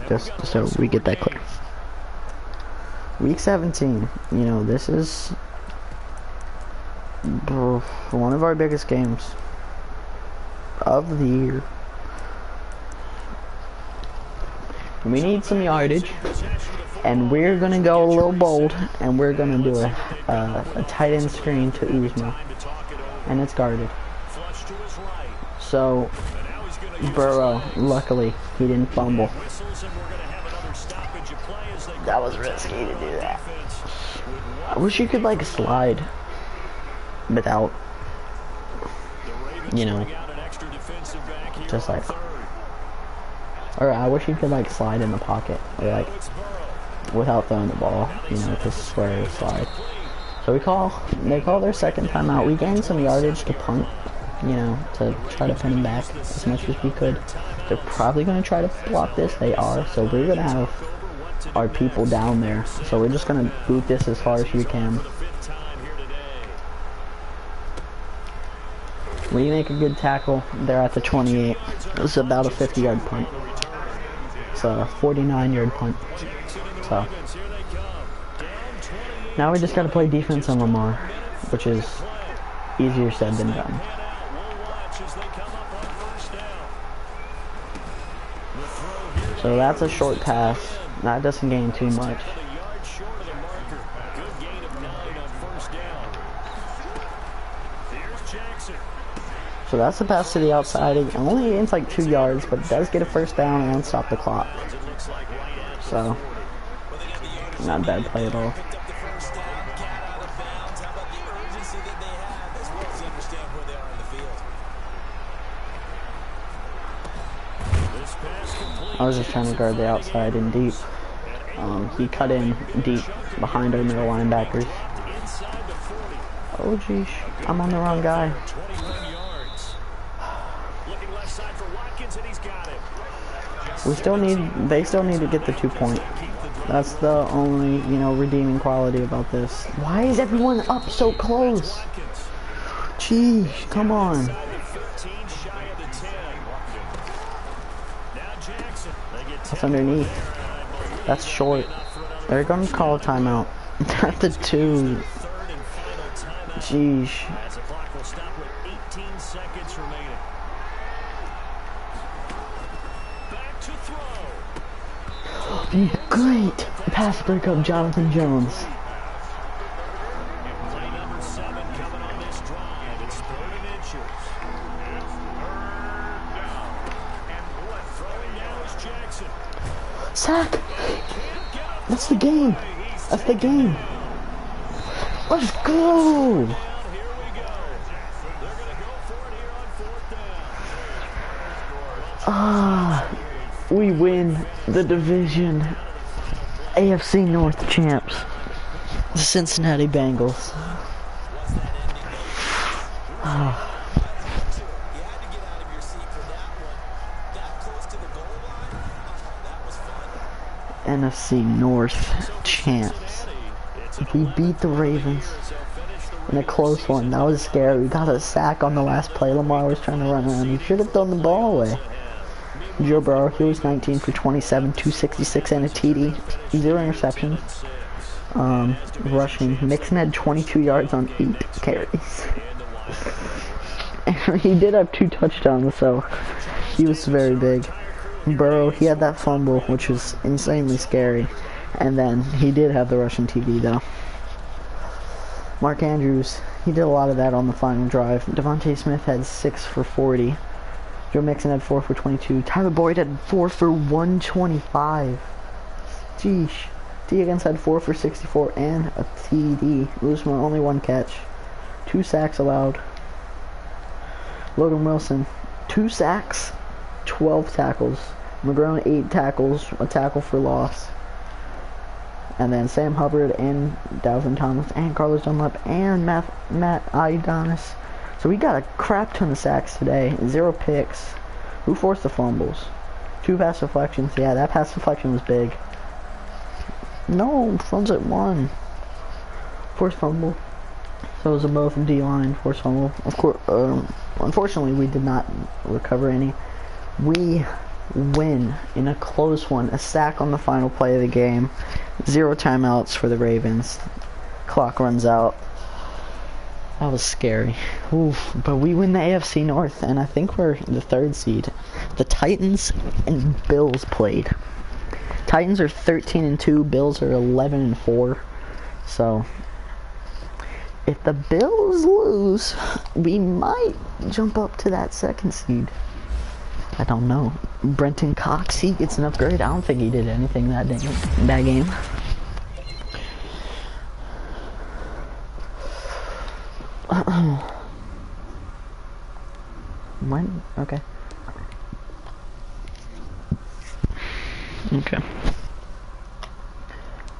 Just so we get that clear. Week 17. You know, this is one of our biggest games of the year. We need some yardage, and we're gonna go a little bold, and we're gonna do a tight end screen to Uzma, and it's guarded. So Burrow, luckily, he didn't fumble. That was risky to do that. I wish you could like slide without, you know, just like. Or I wish you could like slide in the pocket, or like without throwing the ball, you know, just square slide. So they call their second timeout. We gained some yardage to punt, you know, to try to pin them back as much as we could. They're probably going to try to block this. They are. So we're going to have our people down there. So we're just going to boot this as far as we can. We make a good tackle. They're at the 28. It's about a 50-yard punt. It's a 49-yard punt. So now we just got to play defense on Lamar, which is easier said than done. So that's a short pass. That doesn't gain too much. So that's the pass to the outside. It only gains like 2 yards, but it does get a first down and stop the clock. So, not a bad play at all. I was just trying to guard the outside and deep. He cut in deep behind our middle linebackers. Oh geez, I'm on the wrong guy. They still need to get the 2 point. That's the only, you know, redeeming quality about this. Why is everyone up so close? Jeez, come on. That's underneath. That's short. They're gonna call a timeout. At the 2. Jeez. Great pass breakup, Jonathan Jones. Sack! That's the game. That's the game. Let's go! We win. The division AFC North champs, the Cincinnati Bengals. Oh. You had to get out of your seat for that one. That close to the goal line. That was fun. NFC North champs. We beat the Ravens in a close one. That was scary. We got a sack on the last play. Lamar was trying to run around. He should have thrown the ball away. Joe Burrow, he was 19 for 27, 266 and a TD. 0 interceptions. Rushing. Mixon had 22 yards on 8 carries. And he did have 2 touchdowns, so he was very big. Burrow, he had that fumble, which was insanely scary. And then he did have the rushing TD, though. Mark Andrews, he did a lot of that on the final drive. Devontae Smith had 6 for 40. Joe Mixon had 4 for 22. Tyler Boyd had 4 for 125. Jeez. T. Higgins had 4 for 64 and a TD. Usman only 1 catch. 2 sacks allowed. Logan Wilson, 2 sacks, 12 tackles. McGrone, 8 tackles, a tackle for loss. And then Sam Hubbard and Dalvin Thomas and Carlos Dunlap and Matt Ioannidis. So we got a crap ton of sacks today. 0 picks. Who forced the fumbles? 2 pass deflections. Yeah, that pass deflection was big. No, phone's at 1. Forced fumble. So it was a both from D-line. Forced fumble. Of course, unfortunately, we did not recover any. We win in a close one. A sack on the final play of the game. 0 timeouts for the Ravens. Clock runs out. That was scary. Oof. But we win the AFC North, and I think we're the 3rd seed. The Titans and Bills played. Titans are 13-2. Bills are 11-4. So if the Bills lose, we might jump up to that 2nd seed. I don't know. Brenton Cox, he gets an upgrade. I don't think he did anything that game. When? Okay. Okay.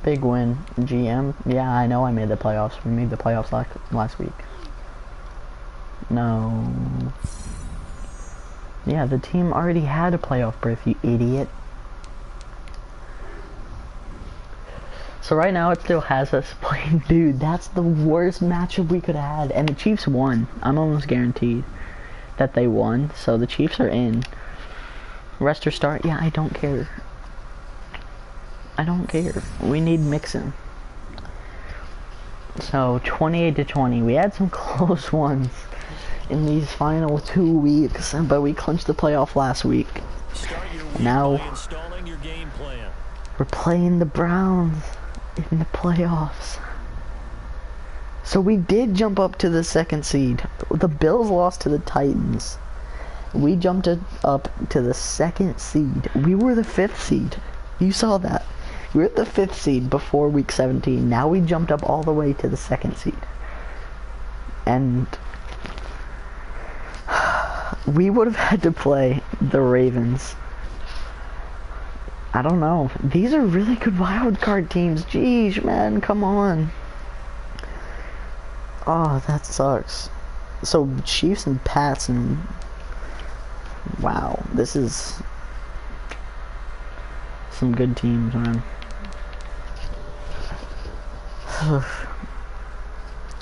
Big win. GM. Yeah, I know I made the playoffs. We made the playoffs last week. No. Yeah, the team already had a playoff berth, you idiot. So right now it still has us playing. Dude, that's the worst matchup we could have had. And the Chiefs won. I'm almost guaranteed that they won. So the Chiefs are in. Rest or start? Yeah, I don't care. I don't care. We need Mixon. So 28-20. We had some close ones in these final 2 weeks, but we clinched the playoff last week. Now we're playing the Browns in the playoffs. So we did jump up to the 2nd seed. The Bills lost to the Titans. We jumped up to the 2nd seed. We were the 5th seed. You saw that. We were at the 5th seed before week 17. Now we jumped up all the way to the 2nd seed. And we would have had to play the Ravens. I don't know. These are really good wild card teams. Jeez, man, come on. Oh, that sucks. So Chiefs and Pats and wow, this is some good teams, man.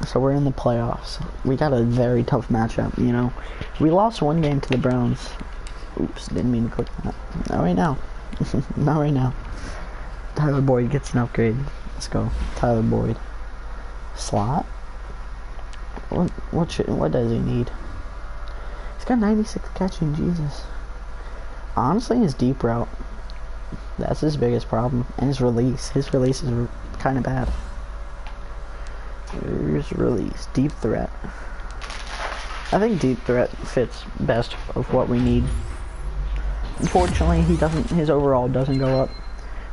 So we're in the playoffs. We got a very tough matchup, you know. We lost 1 game to the Browns. Oops, didn't mean to click that. Not right now. Not right now. Tyler Boyd gets an upgrade. Let's go. Tyler Boyd. Slot? What does he need? He's got 96 catching, Jesus. Honestly, his deep route. That's his biggest problem. And his release. His release is kind of bad. Here's release. Deep threat. I think deep threat fits best of what we need. Unfortunately, his overall doesn't go up.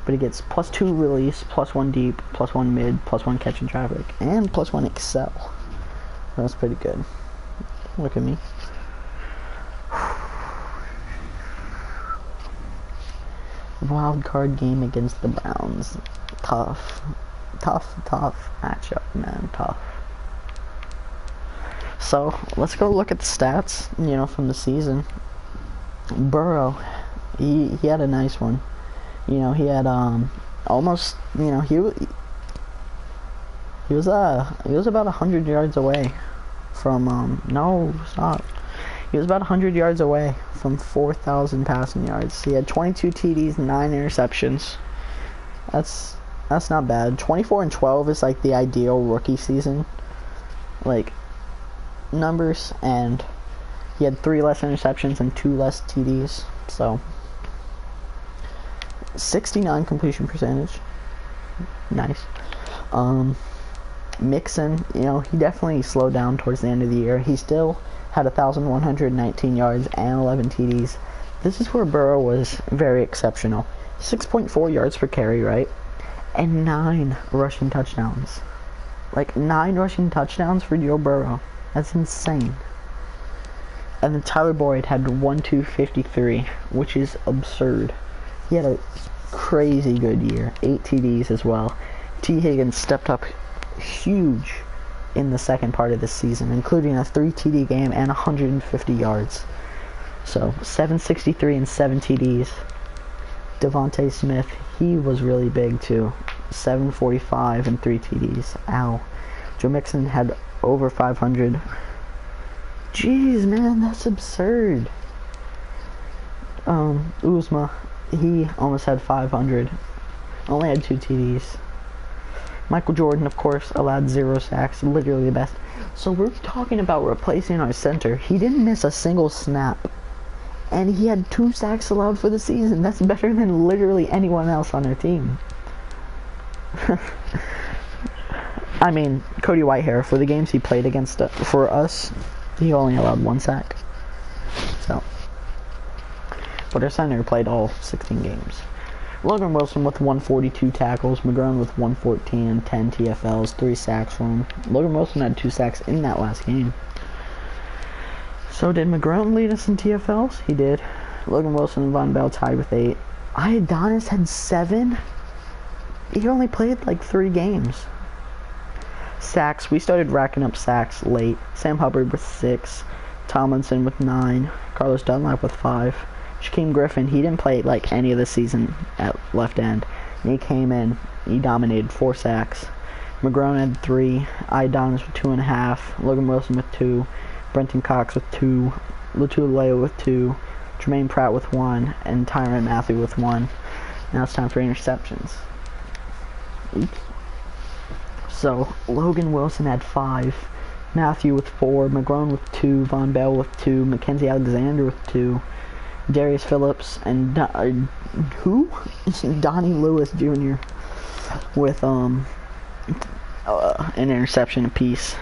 But he gets +2 release, +1 deep, +1 mid, +1 catch in traffic, and +1 excel. That's pretty good. Look at me. wild card game against the Browns. Tough matchup, man. Tough. So let's go look at the stats, you know, from the season. Burrow, he had a nice one. You know, he had almost, you know, he was about 100 yards away from no, stop. He was about 100 yards away from 4,000 passing yards. He had 22 TDs, 9 interceptions. That's not bad. 24-12 is like the ideal rookie season, like, numbers, and he had 3 less interceptions and 2 less TDs. So 69 completion percentage. Nice. Mixon, you know, he definitely slowed down towards the end of the year. He still had 1,119 yards and 11 TDs. This is where Burrow was very exceptional. 6.4 yards per carry, right? And 9 rushing touchdowns. Like, 9 rushing touchdowns for Joe Burrow. That's insane. And then Tyler Boyd had 1,253, which is absurd. He had a crazy good year. 8 TDs as well. T. Higgins stepped up huge in the second part of this season, including a 3 TD game and 150 yards. So 763 and 7 TDs. Devontae Smith, he was really big too. 745 and 3 TDs. Ow. Joe Mixon had over 500. Jeez, man, that's absurd. Uzma, he almost had 500. Only had 2 TDs. Michael Jordan, of course, allowed 0 sacks. Literally the best. So we're talking about replacing our center. He didn't miss a single snap. And he had 2 sacks allowed for the season. That's better than literally anyone else on their team. I mean, Cody Whitehair, for the games he played against for us, he only allowed 1 sack. So, but our center played all 16 games. Logan Wilson with 142 tackles, McGrone with 114 and 10 TFLs, 3 sacks for him. Logan Wilson had 2 sacks in that last game. So did McGrone lead us in TFLs? He did. Logan Wilson and Von Bell tied with 8. Iodonis had 7. He only played like 3 games. Sacks, we started racking up sacks late. Sam Hubbard with 6. Tomlinson with 9. Carlos Dunlap with 5. Shaquem Griffin, he didn't play like any of the season at left end. And he came in, he dominated 4 sacks. McGrone had 3. Iodonis with 2.5. Logan Wilson with 2. Brenton Cox with 2. Latualeo with 2. Jermaine Pratt with 1. And Tyrann Mathieu with 1. Now it's time for interceptions. Oops. So, Logan Wilson had 5. Mathieu with 4. McGrone with 2. Von Bell with 2. Mackenzie Alexander with 2. Darius Phillips and Donnie Lewis Jr. with an interception apiece.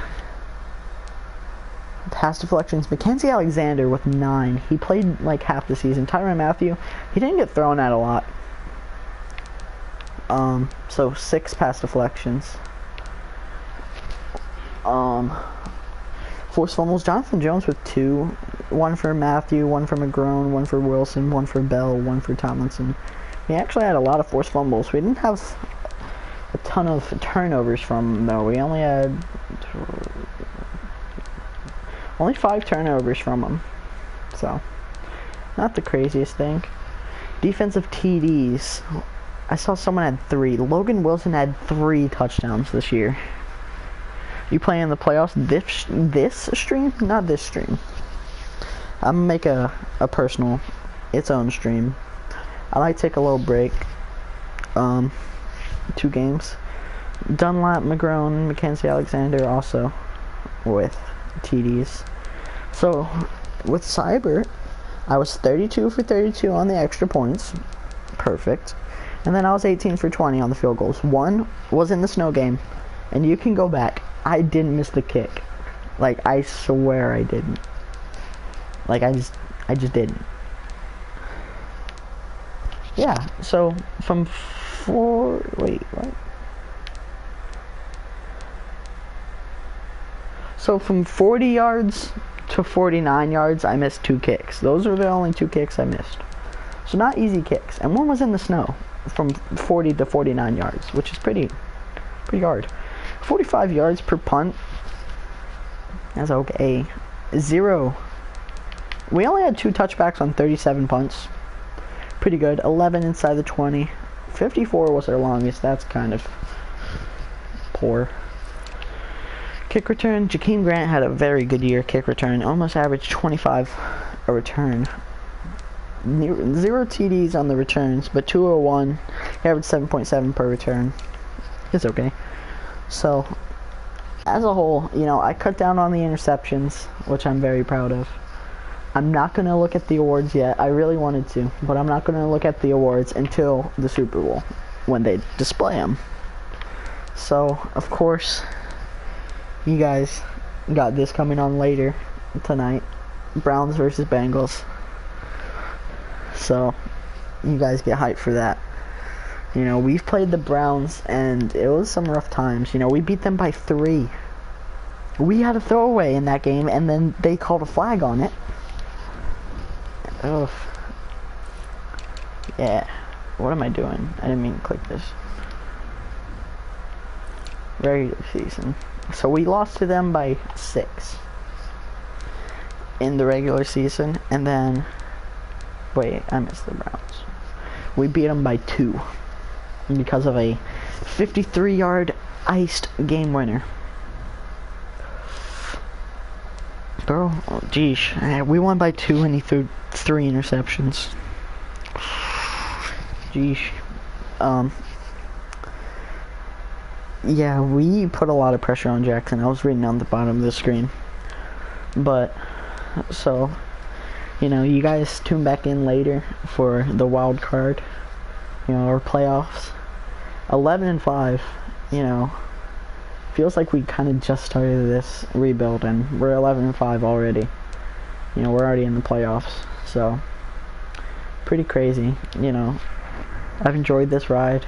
Pass deflections, Mackenzie Alexander with 9. He played like half the season. Tyrann Mathieu, he didn't get thrown at a lot. So 6 pass deflections. Forced fumbles, Jonathan Jones with 2. 1 for Mathieu, 1 for McGrone, 1 for Wilson, 1 for Bell, 1 for Tomlinson. He actually had a lot of forced fumbles. We didn't have a ton of turnovers from him, though. We only had 5 turnovers from him. So, not the craziest thing. Defensive TDs. I saw someone had 3. Logan Wilson had 3 touchdowns this year. You playing in the playoffs this stream? Not this stream. I'm gonna make a personal, its own stream. I might take a little break. 2 games. Dunlap, McGrone, Mackenzie Alexander also with TDs. So with Cyber, I was 32 for 32 on the extra points. Perfect. And then I was 18 for 20 on the field goals. 1 was in the snow game. And you can go back. I didn't miss the kick. Like, I swear I didn't. Like, I just didn't. Yeah, so from 4... Wait, what? So from 40 yards to 49 yards, I missed 2 kicks. Those are the only 2 kicks I missed. So not easy kicks. And one was in the snow from 40 to 49 yards, which is pretty hard. 45 yards per punt. That's okay. 0. We only had 2 touchbacks on 37 punts. Pretty good. 11 inside the 20. 54 was our longest. That's kind of poor. Kick return. Jakeem Grant had a very good year. Kick return. Almost averaged 25 a return. 0 TDs on the returns, but 201. He averaged 7.7 per return. It's okay. So, as a whole, you know, I cut down on the interceptions, which I'm very proud of. I'm not going to look at the awards yet. I really wanted to, but I'm not going to look at the awards until the Super Bowl, when they display them. So, of course, you guys got this coming on later tonight. Browns versus Bengals. So, you guys get hyped for that. You know, we've played the Browns, and it was some rough times. You know, we beat them by 3. We had a throwaway in that game, and then they called a flag on it. Ugh. Yeah. What am I doing? I didn't mean to click this. Regular season. So we lost to them by 6 in the regular season, and then wait, I missed the Browns. We beat them by 2 because of a 53-yard iced game winner. Bro, oh, geesh. We won by 2 and he threw 3 interceptions. Geesh. Yeah, we put a lot of pressure on Jackson. I was reading on the bottom of the screen. But, so, you know, you guys tune back in later for the wild card, you know, our playoffs. 11-5, you know, feels like we kind of just started this rebuild, and we're 11-5 already. You know, we're already in the playoffs, so pretty crazy. You know, I've enjoyed this ride,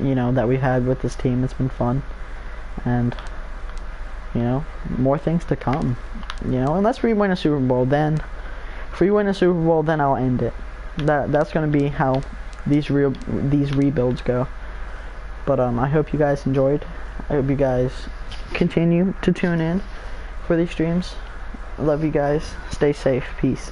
you know, that we've had with this team. It's been fun, and you know, more things to come. You know, unless we win a Super Bowl, then if we win a Super Bowl, then I'll end it. That's gonna be how these rebuilds go. But I hope you guys enjoyed. I hope you guys continue to tune in for these streams. I love you guys. Stay safe. Peace.